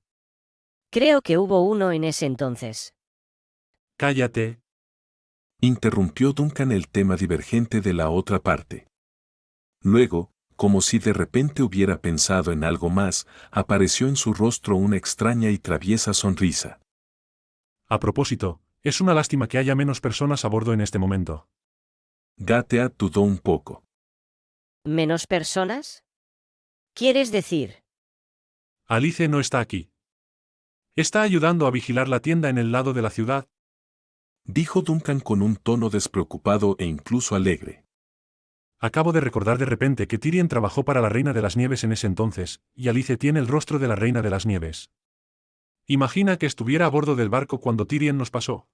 Creo que hubo uno en ese entonces. Cállate. Interrumpió Duncan el tema divergente de la otra parte. Luego, como si de repente hubiera pensado en algo más, apareció en su rostro una extraña y traviesa sonrisa. A propósito, es una lástima que haya menos personas a bordo en este momento. Gateat dudó un poco. ¿Menos personas? ¿Quieres decir? Alice no está aquí. Está ayudando a vigilar la tienda en el lado de la ciudad. Dijo Duncan con un tono despreocupado e incluso alegre. Acabo de recordar de repente que Tyrion trabajó para la Reina de las Nieves en ese entonces, y Alice tiene el rostro de la Reina de las Nieves. Imagina que estuviera a bordo del barco cuando Tyrion nos pasó.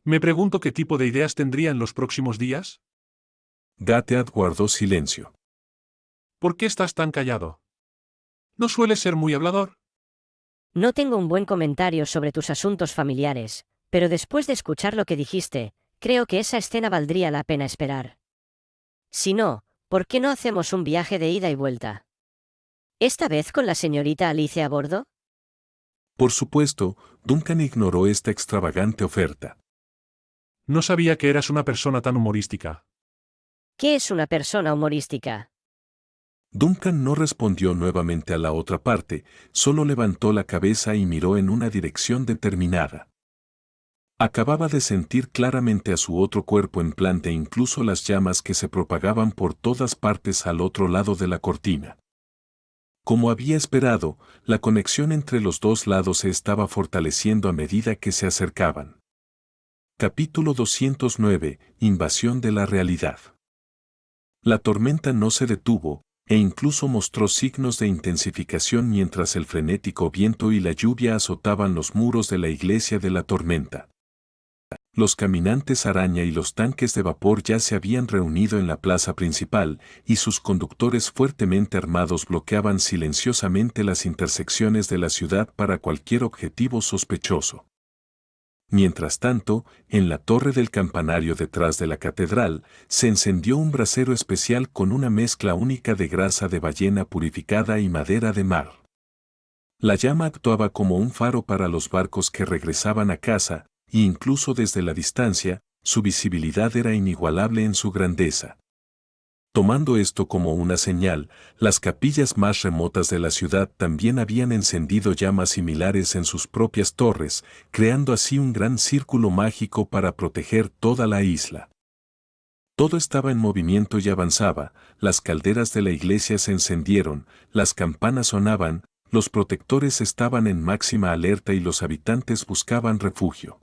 Me pregunto qué tipo de ideas tendría en los próximos días. Gateat guardó silencio. ¿Por qué estás tan callado? ¿No sueles ser muy hablador? No tengo un buen comentario sobre tus asuntos familiares, Pero después de escuchar lo que dijiste, creo que esa escena valdría la pena esperar. Si no, ¿por qué no hacemos un viaje de ida y vuelta? ¿Esta vez con la señorita Alicia a bordo? Por supuesto, Duncan ignoró esta extravagante oferta. No sabía que eras una persona tan humorística. ¿Qué es una persona humorística? Duncan no respondió nuevamente a la otra parte, solo levantó la cabeza y miró en una dirección determinada. Acababa de sentir claramente a su otro cuerpo en planta e incluso las llamas que se propagaban por todas partes al otro lado de la cortina. Como había esperado, la conexión entre los dos lados se estaba fortaleciendo a medida que se acercaban. Capítulo 209. Invasión de la realidad. La tormenta no se detuvo, e incluso mostró signos de intensificación mientras el frenético viento y la lluvia azotaban los muros de la iglesia de la tormenta. Los caminantes araña y los tanques de vapor ya se habían reunido en la plaza principal, y sus conductores fuertemente armados bloqueaban silenciosamente las intersecciones de la ciudad para cualquier objetivo sospechoso. Mientras tanto, en la torre del campanario detrás de la catedral, se encendió un brasero especial con una mezcla única de grasa de ballena purificada y madera de mar. La llama actuaba como un faro para los barcos que regresaban a casa, e incluso desde la distancia, su visibilidad era inigualable en su grandeza. Tomando esto como una señal, las capillas más remotas de la ciudad también habían encendido llamas similares en sus propias torres, creando así un gran círculo mágico para proteger toda la isla. Todo estaba en movimiento y avanzaba, las calderas de la iglesia se encendieron, las campanas sonaban, los protectores estaban en máxima alerta y los habitantes buscaban refugio.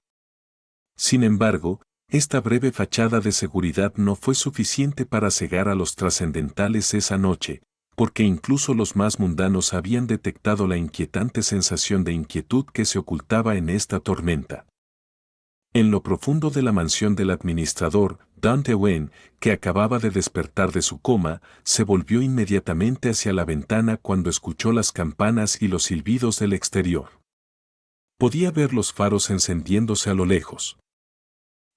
Sin embargo, esta breve fachada de seguridad no fue suficiente para cegar a los trascendentales esa noche, porque incluso los más mundanos habían detectado la inquietante sensación de inquietud que se ocultaba en esta tormenta. En lo profundo de la mansión del administrador, Dante Wen, que acababa de despertar de su coma, se volvió inmediatamente hacia la ventana cuando escuchó las campanas y los silbidos del exterior. Podía ver los faros encendiéndose a lo lejos.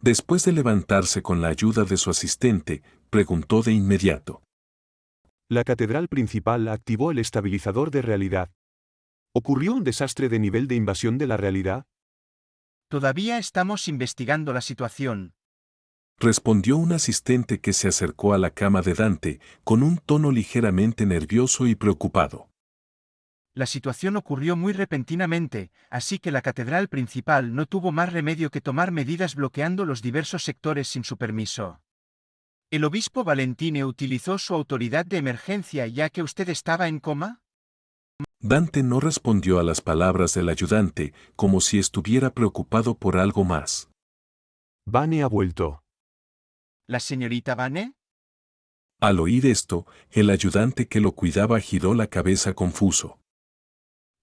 Después de levantarse con la ayuda de su asistente, preguntó de inmediato. La catedral principal activó el estabilizador de realidad. ¿Ocurrió un desastre de nivel de invasión de la realidad? Todavía estamos investigando la situación. Respondió un asistente que se acercó a la cama de Dante, con un tono ligeramente nervioso y preocupado. La situación ocurrió muy repentinamente, así que la catedral principal no tuvo más remedio que tomar medidas bloqueando los diversos sectores sin su permiso. ¿El obispo Valentine utilizó su autoridad de emergencia ya que usted estaba en coma? Dante no respondió a las palabras del ayudante, como si estuviera preocupado por algo más. Vane ha vuelto. ¿La señorita Vane? Al oír esto, el ayudante que lo cuidaba giró la cabeza confuso.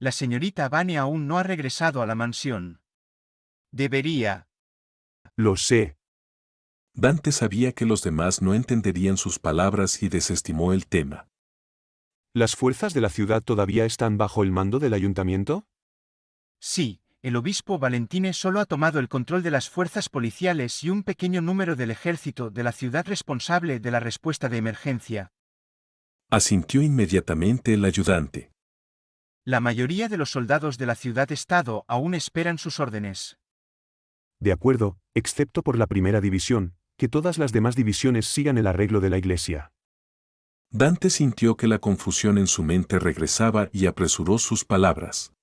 La señorita Vane aún no ha regresado a la mansión. Debería. Lo sé. Dante sabía que los demás no entenderían sus palabras y desestimó el tema. ¿Las fuerzas de la ciudad todavía están bajo el mando del ayuntamiento? Sí, el obispo Valentine solo ha tomado el control de las fuerzas policiales y un pequeño número del ejército de la ciudad responsable de la respuesta de emergencia. Asintió inmediatamente el ayudante. La mayoría de los soldados de la ciudad-estado aún esperan sus órdenes. De acuerdo, excepto por la primera división, que todas las demás divisiones sigan el arreglo de la iglesia. Dante sintió que la confusión en su mente regresaba y apresuró sus palabras.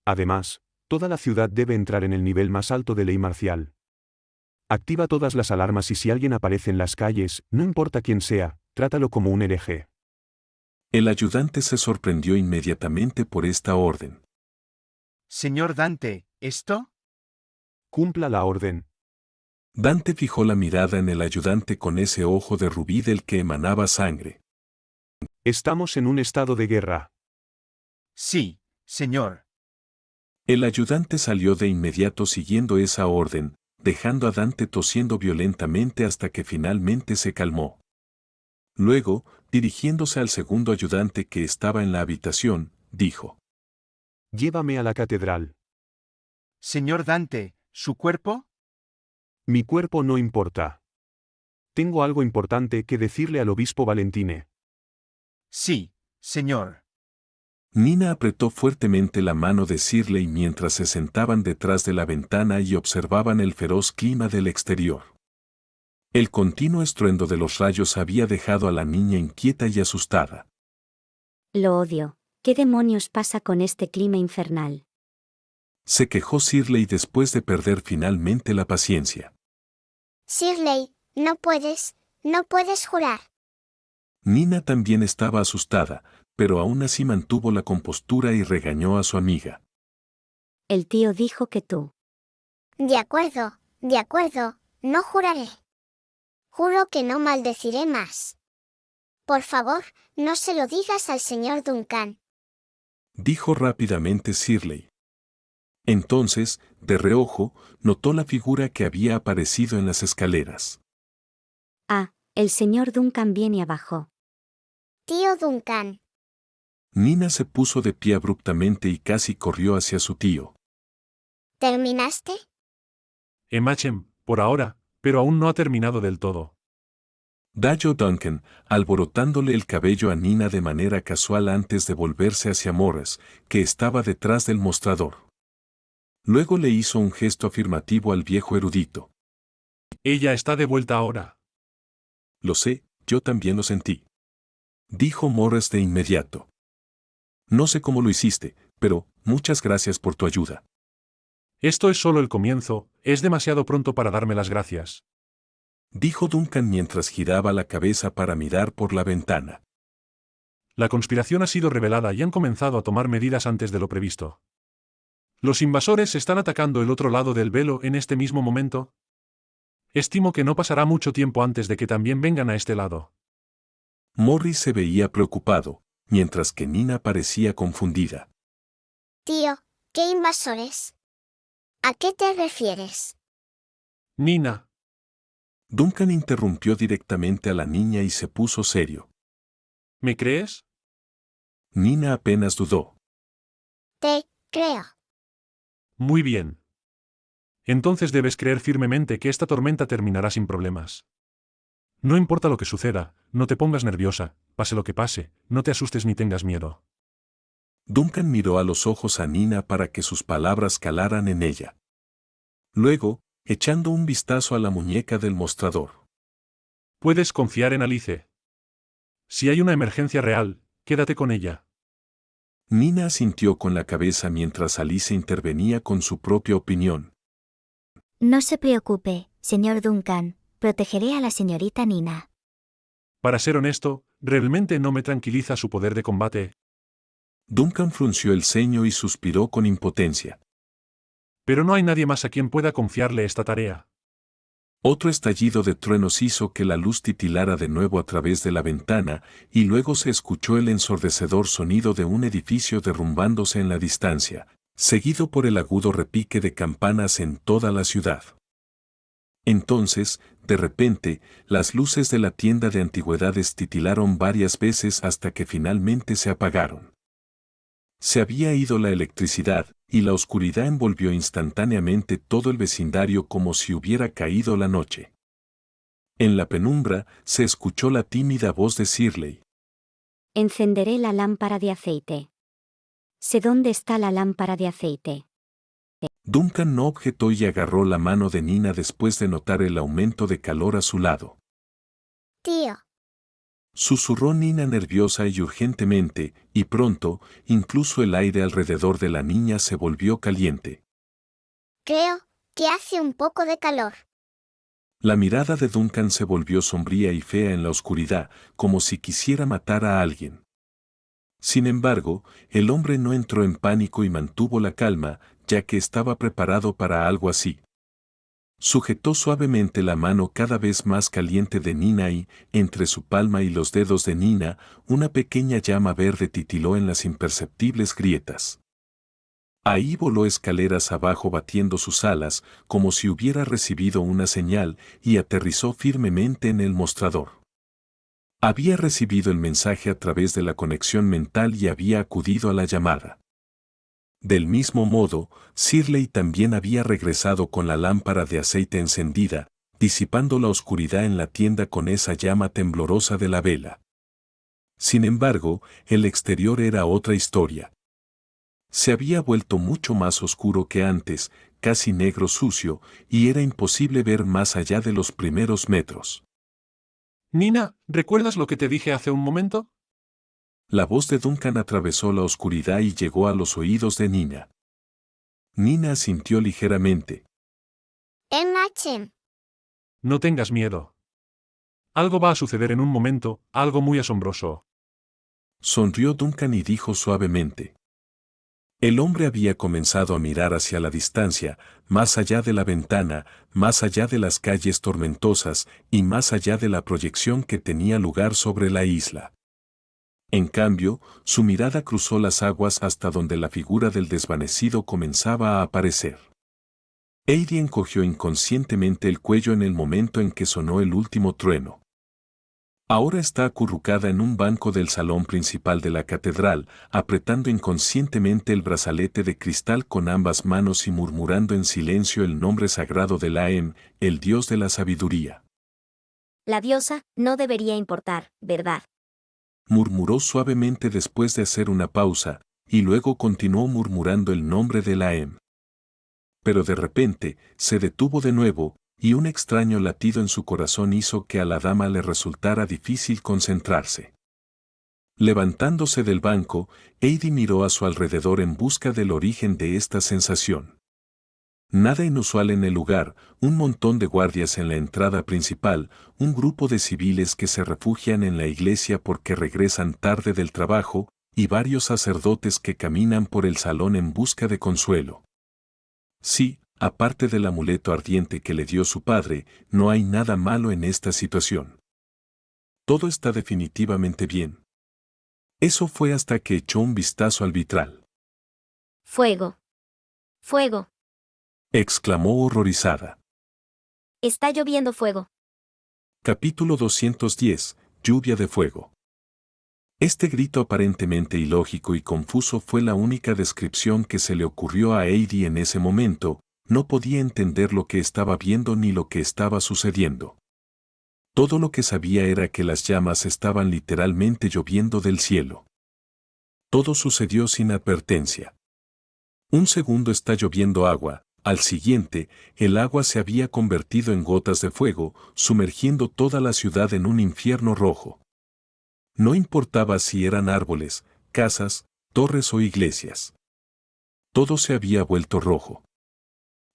Además, toda la ciudad debe entrar en el nivel más alto de ley marcial. Activa todas las alarmas y si alguien aparece en las calles, no importa quién sea, trátalo como un hereje. El ayudante se sorprendió inmediatamente por esta orden. Señor Dante, ¿esto? Cumpla la orden. Dante fijó la mirada en el ayudante con ese ojo de rubí del que emanaba sangre. Estamos en un estado de guerra. Sí, señor. El ayudante salió de inmediato siguiendo esa orden, dejando a Dante tosiendo violentamente hasta que finalmente se calmó. Luego, dirigiéndose al segundo ayudante que estaba en la habitación, dijo: Llévame a la catedral. Señor Dante, ¿Su cuerpo? Mi cuerpo no importa. Tengo algo importante que decirle al obispo Valentine. Sí, señor. Nina apretó fuertemente la mano de Shirley mientras se sentaban detrás de la ventana y observaban el feroz clima del exterior. El continuo estruendo de los rayos había dejado a la niña inquieta y asustada. Lo odio. ¿Qué demonios pasa con este clima infernal? Se quejó Shirley después de perder finalmente la paciencia. Shirley, no puedes jurar. Nina también estaba asustada, pero aún así mantuvo la compostura y regañó a su amiga. El tío dijo que tú. De acuerdo, no juraré. Juro que no maldeciré más. Por favor, no se lo digas al señor Duncan. Dijo rápidamente Shirley. Entonces, de reojo, notó la figura que había aparecido en las escaleras. Ah, el señor Duncan viene abajo. Tío Duncan. Nina se puso de pie abruptamente y casi corrió hacia su tío. ¿Terminaste? Emachem, por ahora, pero aún no ha terminado del todo. Dayo Duncan, alborotándole el cabello a Nina de manera casual antes de volverse hacia Morris, que estaba detrás del mostrador. Luego le hizo un gesto afirmativo al viejo erudito. Ella está de vuelta ahora. Lo sé, yo también lo sentí. Dijo Morris de inmediato. No sé cómo lo hiciste, pero muchas gracias por tu ayuda. Esto es solo el comienzo, es demasiado pronto para darme las gracias. Dijo Duncan mientras giraba la cabeza para mirar por la ventana. La conspiración ha sido revelada y han comenzado a tomar medidas antes de lo previsto. Los invasores están atacando el otro lado del velo en este mismo momento. Estimo que no pasará mucho tiempo antes de que también vengan a este lado. Morris se veía preocupado, mientras que Nina parecía confundida. Tío, ¿qué invasores? ¿A qué te refieres? Nina. Duncan interrumpió directamente a la niña y se puso serio. ¿Me crees? Nina apenas dudó. Te creo. Muy bien. Entonces debes creer firmemente que esta tormenta terminará sin problemas. No importa lo que suceda, no te pongas nerviosa, pase lo que pase, no te asustes ni tengas miedo. Duncan miró a los ojos a Nina para que sus palabras calaran en ella. Luego, echando un vistazo a la muñeca del mostrador. Puedes confiar en Alice. Si hay una emergencia real, quédate con ella. Nina asintió con la cabeza mientras Alice intervenía con su propia opinión. No se preocupe, señor Duncan, protegeré a la señorita Nina. Para ser honesto, realmente no me tranquiliza su poder de combate. Duncan frunció el ceño y suspiró con impotencia. Pero no hay nadie más a quien pueda confiarle esta tarea. Otro estallido de truenos hizo que la luz titilara de nuevo a través de la ventana, y luego se escuchó el ensordecedor sonido de un edificio derrumbándose en la distancia, seguido por el agudo repique de campanas en toda la ciudad. Entonces, de repente, las luces de la tienda de antigüedades titilaron varias veces hasta que finalmente se apagaron. Se había ido la electricidad, y la oscuridad envolvió instantáneamente todo el vecindario como si hubiera caído la noche. En la penumbra, se escuchó la tímida voz de Shirley. Encenderé la lámpara de aceite. Sé dónde está la lámpara de aceite. Duncan no objetó y agarró la mano de Nina después de notar el aumento de calor a su lado. Tío. Susurró Nina nerviosa y urgentemente, y pronto, incluso el aire alrededor de la niña se volvió caliente. Creo que hace un poco de calor. La mirada de Duncan se volvió sombría y fea en la oscuridad, como si quisiera matar a alguien. Sin embargo, el hombre no entró en pánico y mantuvo la calma, ya que estaba preparado para algo así. Sujetó suavemente la mano cada vez más caliente de Nina y, entre su palma y los dedos de Nina, una pequeña llama verde titiló en las imperceptibles grietas. Ahí voló escaleras abajo batiendo sus alas, como si hubiera recibido una señal, y aterrizó firmemente en el mostrador. Había recibido el mensaje a través de la conexión mental y había acudido a la llamada. Del mismo modo, Shirley también había regresado con la lámpara de aceite encendida, disipando la oscuridad en la tienda con esa llama temblorosa de la vela. Sin embargo, el exterior era otra historia. Se había vuelto mucho más oscuro que antes, casi negro sucio, y era imposible ver más allá de los primeros metros. Nina, ¿recuerdas lo que te dije hace un momento? La voz de Duncan atravesó la oscuridad y llegó a los oídos de Nina. Nina asintió ligeramente. Machem. No tengas miedo. Algo va a suceder en un momento, algo muy asombroso. Sonrió Duncan y dijo suavemente. El hombre había comenzado a mirar hacia la distancia, más allá de la ventana, más allá de las calles tormentosas y más allá de la proyección que tenía lugar sobre la isla. En cambio, su mirada cruzó las aguas hasta donde la figura del desvanecido comenzaba a aparecer. Heidi encogió inconscientemente el cuello en el momento en que sonó el último trueno. Ahora está acurrucada en un banco del salón principal de la catedral, apretando inconscientemente el brazalete de cristal con ambas manos y murmurando en silencio el nombre sagrado de Laem, el dios de la sabiduría. La diosa no debería importar, ¿verdad? Murmuró suavemente después de hacer una pausa, y luego continuó murmurando el nombre de Laem. Pero de repente, se detuvo de nuevo, y un extraño latido en su corazón hizo que a la dama le resultara difícil concentrarse. Levantándose del banco, Heidi miró a su alrededor en busca del origen de esta sensación. Nada inusual en el lugar, un montón de guardias en la entrada principal, un grupo de civiles que se refugian en la iglesia porque regresan tarde del trabajo, y varios sacerdotes que caminan por el salón en busca de consuelo. Sí, aparte del amuleto ardiente que le dio su padre, no hay nada malo en esta situación. Todo está definitivamente bien. Eso fue hasta que echó un vistazo al vitral. Fuego. Fuego. Exclamó horrorizada. Está lloviendo fuego. Capítulo 210. Lluvia de fuego. Este grito aparentemente ilógico y confuso fue la única descripción que se le ocurrió a Heidi en ese momento. No podía entender lo que estaba viendo ni lo que estaba sucediendo. Todo lo que sabía era que las llamas estaban literalmente lloviendo del cielo. Todo sucedió sin advertencia. Un segundo está lloviendo agua, al siguiente, el agua se había convertido en gotas de fuego, sumergiendo toda la ciudad en un infierno rojo. No importaba si eran árboles, casas, torres o iglesias. Todo se había vuelto rojo.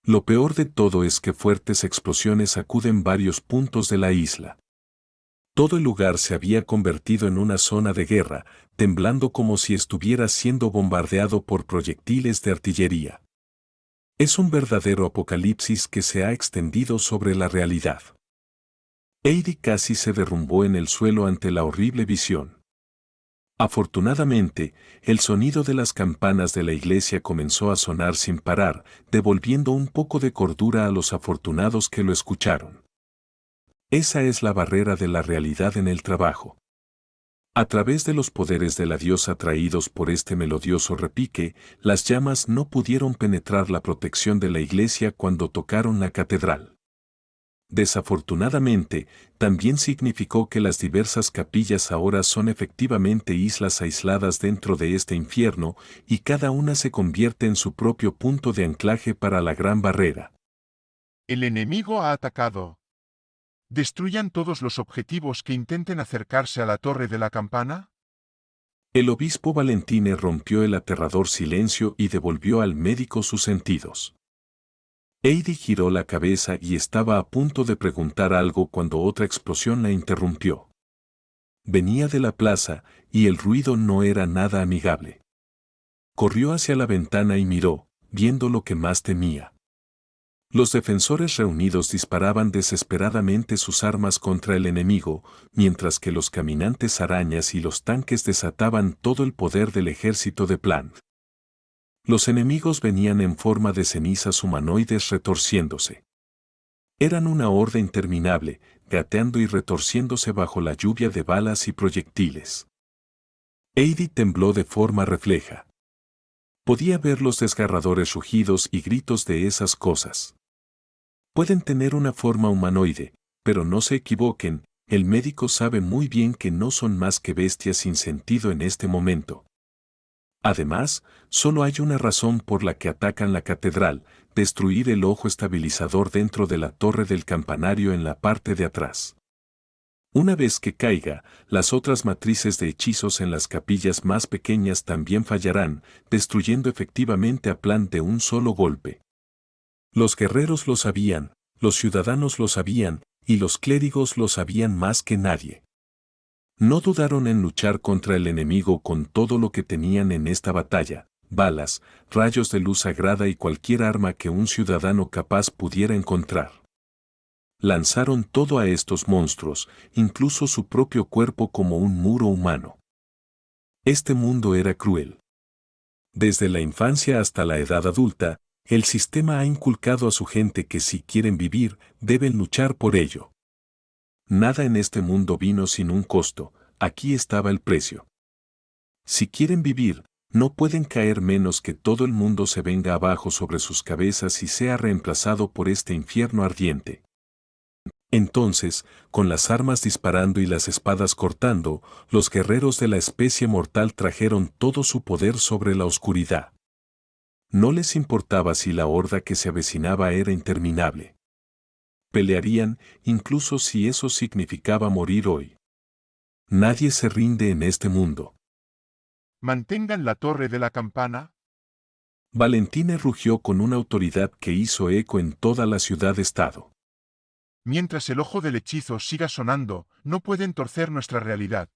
Lo peor de todo es que fuertes explosiones sacuden varios puntos de la isla. Todo el lugar se había convertido en una zona de guerra, temblando como si estuviera siendo bombardeado por proyectiles de artillería. Es un verdadero apocalipsis que se ha extendido sobre la realidad. Heidi casi se derrumbó en el suelo ante la horrible visión. Afortunadamente, el sonido de las campanas de la iglesia comenzó a sonar sin parar, devolviendo un poco de cordura a los afortunados que lo escucharon. Esa es la barrera de la realidad en el trabajo. A través de los poderes de la diosa traídos por este melodioso repique, las llamas no pudieron penetrar la protección de la iglesia cuando tocaron la catedral. Desafortunadamente, también significó que las diversas capillas ahora son efectivamente islas aisladas dentro de este infierno, y cada una se convierte en su propio punto de anclaje para la gran barrera. El enemigo ha atacado. ¿Destruyan todos los objetivos que intenten acercarse a la torre de la campana? El obispo Valentine rompió el aterrador silencio y devolvió al médico sus sentidos. Heidi giró la cabeza y estaba a punto de preguntar algo cuando otra explosión la interrumpió. Venía de la plaza, y el ruido no era nada amigable. Corrió hacia la ventana y miró, viendo lo que más temía. Los defensores reunidos disparaban desesperadamente sus armas contra el enemigo, mientras que los caminantes arañas y los tanques desataban todo el poder del ejército de Plant. Los enemigos venían en forma de cenizas humanoides retorciéndose. Eran una horda interminable, gateando y retorciéndose bajo la lluvia de balas y proyectiles. Heidi tembló de forma refleja. Podía ver los desgarradores rugidos y gritos de esas cosas. Pueden tener una forma humanoide, pero no se equivoquen, el médico sabe muy bien que no son más que bestias sin sentido en este momento. Además, solo hay una razón por la que atacan la catedral: destruir el ojo estabilizador dentro de la torre del campanario en la parte de atrás. Una vez que caiga, las otras matrices de hechizos en las capillas más pequeñas también fallarán, destruyendo efectivamente a Plan de un solo golpe. Los guerreros lo sabían, los ciudadanos lo sabían, y los clérigos lo sabían más que nadie. No dudaron en luchar contra el enemigo con todo lo que tenían en esta batalla: balas, rayos de luz sagrada y cualquier arma que un ciudadano capaz pudiera encontrar. Lanzaron todo a estos monstruos, incluso su propio cuerpo como un muro humano. Este mundo era cruel. Desde la infancia hasta la edad adulta, el sistema ha inculcado a su gente que si quieren vivir, deben luchar por ello. Nada en este mundo vino sin un costo, aquí estaba el precio. Si quieren vivir, no pueden caer menos que todo el mundo se venga abajo sobre sus cabezas y sea reemplazado por este infierno ardiente. Entonces, con las armas disparando y las espadas cortando, los guerreros de la especie mortal trajeron todo su poder sobre la oscuridad. No les importaba si la horda que se avecinaba era interminable. Pelearían, incluso si eso significaba morir hoy. Nadie se rinde en este mundo. Mantengan la torre de la campana. Valentine rugió con una autoridad que hizo eco en toda la ciudad-estado. Mientras el ojo del hechizo siga sonando, no pueden torcer nuestra realidad.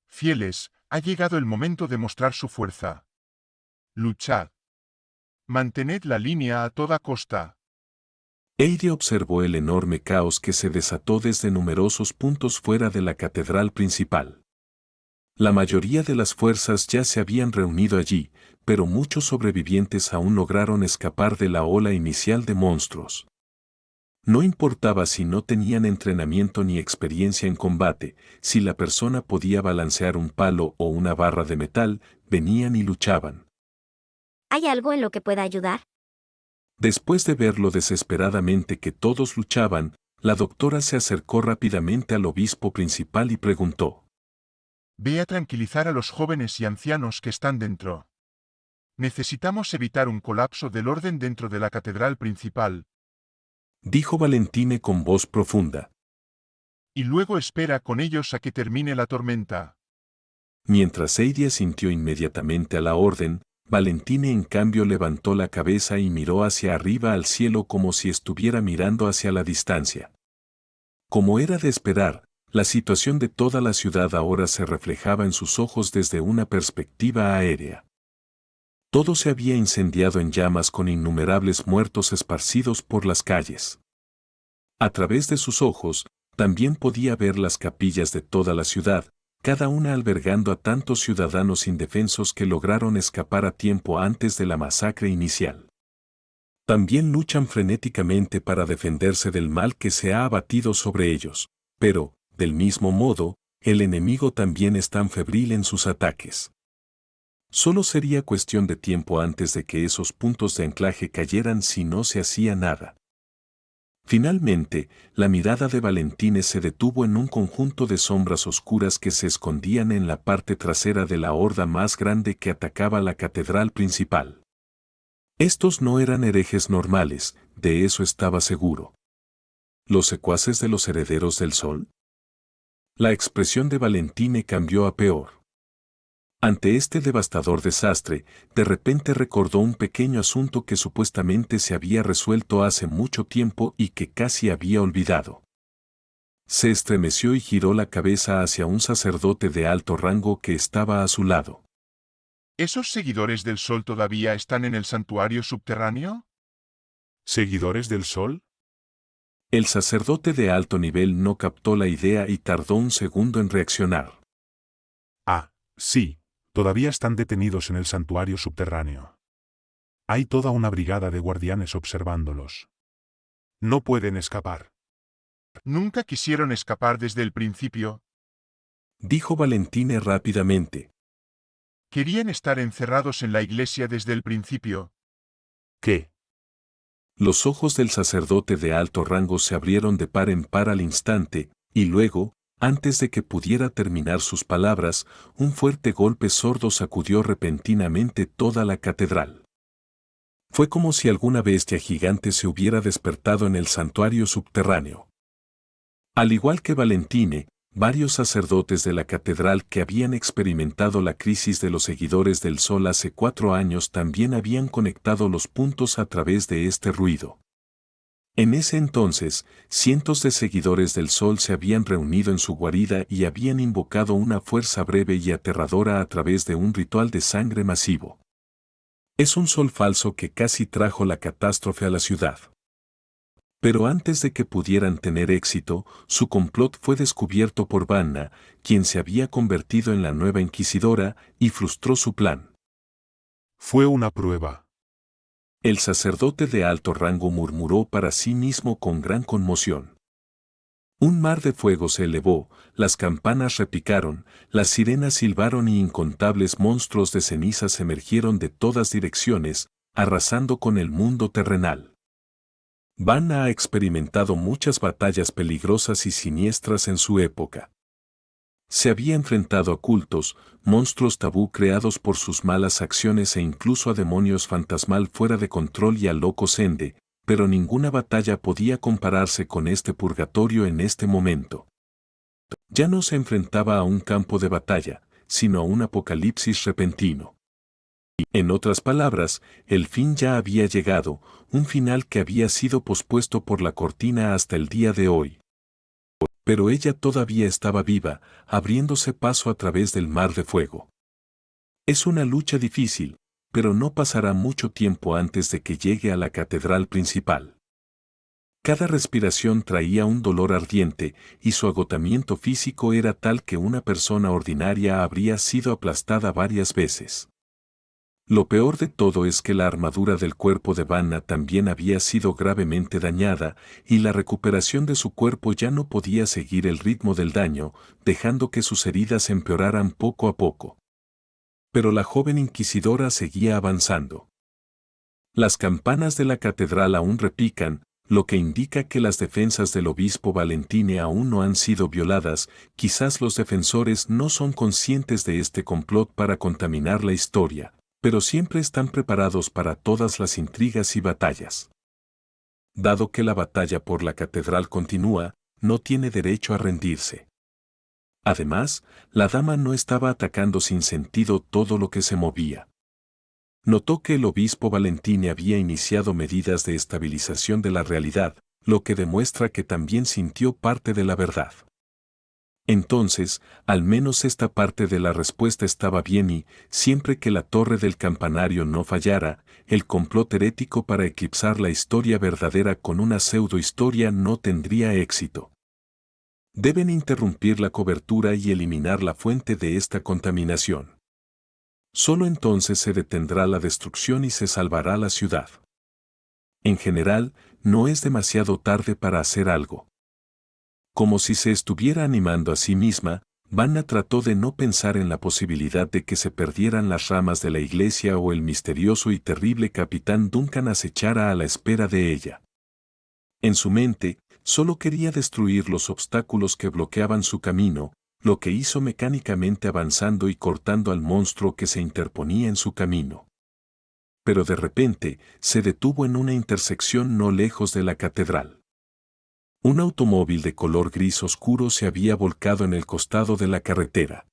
Fieles, ha llegado el momento de mostrar su fuerza. Luchad. Mantened la línea a toda costa. Eire observó el enorme caos que se desató desde numerosos puntos fuera de la catedral principal. La mayoría de las fuerzas ya se habían reunido allí, pero muchos sobrevivientes aún lograron escapar de la ola inicial de monstruos. No importaba si no tenían entrenamiento ni experiencia en combate, si la persona podía balancear un palo o una barra de metal, venían y luchaban. ¿Hay algo en lo que pueda ayudar? Después de verlo desesperadamente que todos luchaban, la doctora se acercó rápidamente al obispo principal y preguntó: Ve a tranquilizar a los jóvenes y ancianos que están dentro. Necesitamos evitar un colapso del orden dentro de la catedral principal. Dijo Valentine con voz profunda. Y luego espera con ellos a que termine la tormenta. Mientras Eire asintió inmediatamente a la orden, Valentine en cambio levantó la cabeza y miró hacia arriba al cielo como si estuviera mirando hacia la distancia. Como era de esperar, la situación de toda la ciudad ahora se reflejaba en sus ojos desde una perspectiva aérea. Todo se había incendiado en llamas con innumerables muertos esparcidos por las calles. A través de sus ojos, también podía ver las capillas de toda la ciudad, cada una albergando a tantos ciudadanos indefensos que lograron escapar a tiempo antes de la masacre inicial. También luchan frenéticamente para defenderse del mal que se ha abatido sobre ellos, pero, del mismo modo, el enemigo también es tan febril en sus ataques. Solo sería cuestión de tiempo antes de que esos puntos de anclaje cayeran si no se hacía nada. Finalmente, la mirada de Valentine se detuvo en un conjunto de sombras oscuras que se escondían en la parte trasera de la horda más grande que atacaba la catedral principal. Estos no eran herejes normales, de eso estaba seguro. ¿Los secuaces de los herederos del sol? La expresión de Valentine cambió a peor. Ante este devastador desastre, de repente recordó un pequeño asunto que supuestamente se había resuelto hace mucho tiempo y que casi había olvidado. Se estremeció y giró la cabeza hacia un sacerdote de alto rango que estaba a su lado. ¿Esos seguidores del sol todavía están en el santuario subterráneo? ¿Seguidores del sol? El sacerdote de alto nivel no captó la idea y tardó un segundo en reaccionar. Ah, sí. Todavía están detenidos en el santuario subterráneo. Hay toda una brigada de guardianes observándolos. No pueden escapar. ¿Nunca quisieron escapar desde el principio? Dijo Valentine rápidamente. Querían estar encerrados en la iglesia desde el principio. ¿Qué? Los ojos del sacerdote de alto rango se abrieron de par en par al instante, y luego, antes de que pudiera terminar sus palabras, un fuerte golpe sordo sacudió repentinamente toda la catedral. Fue como si alguna bestia gigante se hubiera despertado en el santuario subterráneo. Al igual que Valentine, varios sacerdotes de la catedral que habían experimentado la crisis de los seguidores del Sol hace 4 años también habían conectado los puntos a través de este ruido. En ese entonces, cientos de seguidores del Sol se habían reunido en su guarida y habían invocado una fuerza breve y aterradora a través de un ritual de sangre masivo. Es un sol falso que casi trajo la catástrofe a la ciudad. Pero antes de que pudieran tener éxito, su complot fue descubierto por Vanna, quien se había convertido en la nueva inquisidora, y frustró su plan. Fue una prueba. El sacerdote de alto rango murmuró para sí mismo con gran conmoción. Un mar de fuego se elevó, las campanas repicaron, las sirenas silbaron y incontables monstruos de cenizas emergieron de todas direcciones, arrasando con el mundo terrenal. Vanna ha experimentado muchas batallas peligrosas y siniestras en su época. Se había enfrentado a cultos, monstruos tabú creados por sus malas acciones e incluso a demonios fantasmal fuera de control y a locos ende, pero ninguna batalla podía compararse con este purgatorio en este momento. Ya no se enfrentaba a un campo de batalla, sino a un apocalipsis repentino. En otras palabras, el fin ya había llegado, un final que había sido pospuesto por la cortina hasta el día de hoy. Pero ella todavía estaba viva, abriéndose paso a través del mar de fuego. Es una lucha difícil, pero no pasará mucho tiempo antes de que llegue a la catedral principal. Cada respiración traía un dolor ardiente, y su agotamiento físico era tal que una persona ordinaria habría sido aplastada varias veces. Lo peor de todo es que la armadura del cuerpo de Vanna también había sido gravemente dañada, y la recuperación de su cuerpo ya no podía seguir el ritmo del daño, dejando que sus heridas empeoraran poco a poco. Pero la joven inquisidora seguía avanzando. Las campanas de la catedral aún repican, lo que indica que las defensas del obispo Valentine aún no han sido violadas. Quizás los defensores no son conscientes de este complot para contaminar la historia, pero siempre están preparados para todas las intrigas y batallas. Dado que la batalla por la catedral continúa, no tiene derecho a rendirse. Además, la dama no estaba atacando sin sentido todo lo que se movía. Notó que el obispo Valentine había iniciado medidas de estabilización de la realidad, lo que demuestra que también sintió parte de la verdad. Entonces, al menos esta parte de la respuesta estaba bien y, siempre que la torre del campanario no fallara, el complot herético para eclipsar la historia verdadera con una pseudohistoria no tendría éxito. Deben interrumpir la cobertura y eliminar la fuente de esta contaminación. Solo entonces se detendrá la destrucción y se salvará la ciudad. En general, no es demasiado tarde para hacer algo. Como si se estuviera animando a sí misma, Vanna trató de no pensar en la posibilidad de que se perdieran las ramas de la iglesia o el misterioso y terrible capitán Duncan acechara a la espera de ella. En su mente, solo quería destruir los obstáculos que bloqueaban su camino, lo que hizo mecánicamente avanzando y cortando al monstruo que se interponía en su camino. Pero de repente, se detuvo en una intersección no lejos de la catedral. Un automóvil de color gris oscuro se había volcado en el costado de la carretera.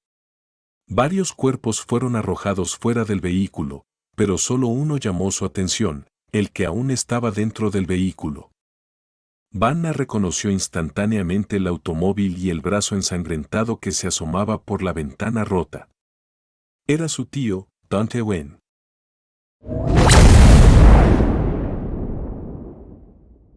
Varios cuerpos fueron arrojados fuera del vehículo, pero solo uno llamó su atención, el que aún estaba dentro del vehículo. Vanna reconoció instantáneamente el automóvil y el brazo ensangrentado que se asomaba por la ventana rota. Era su tío, Dante Wen.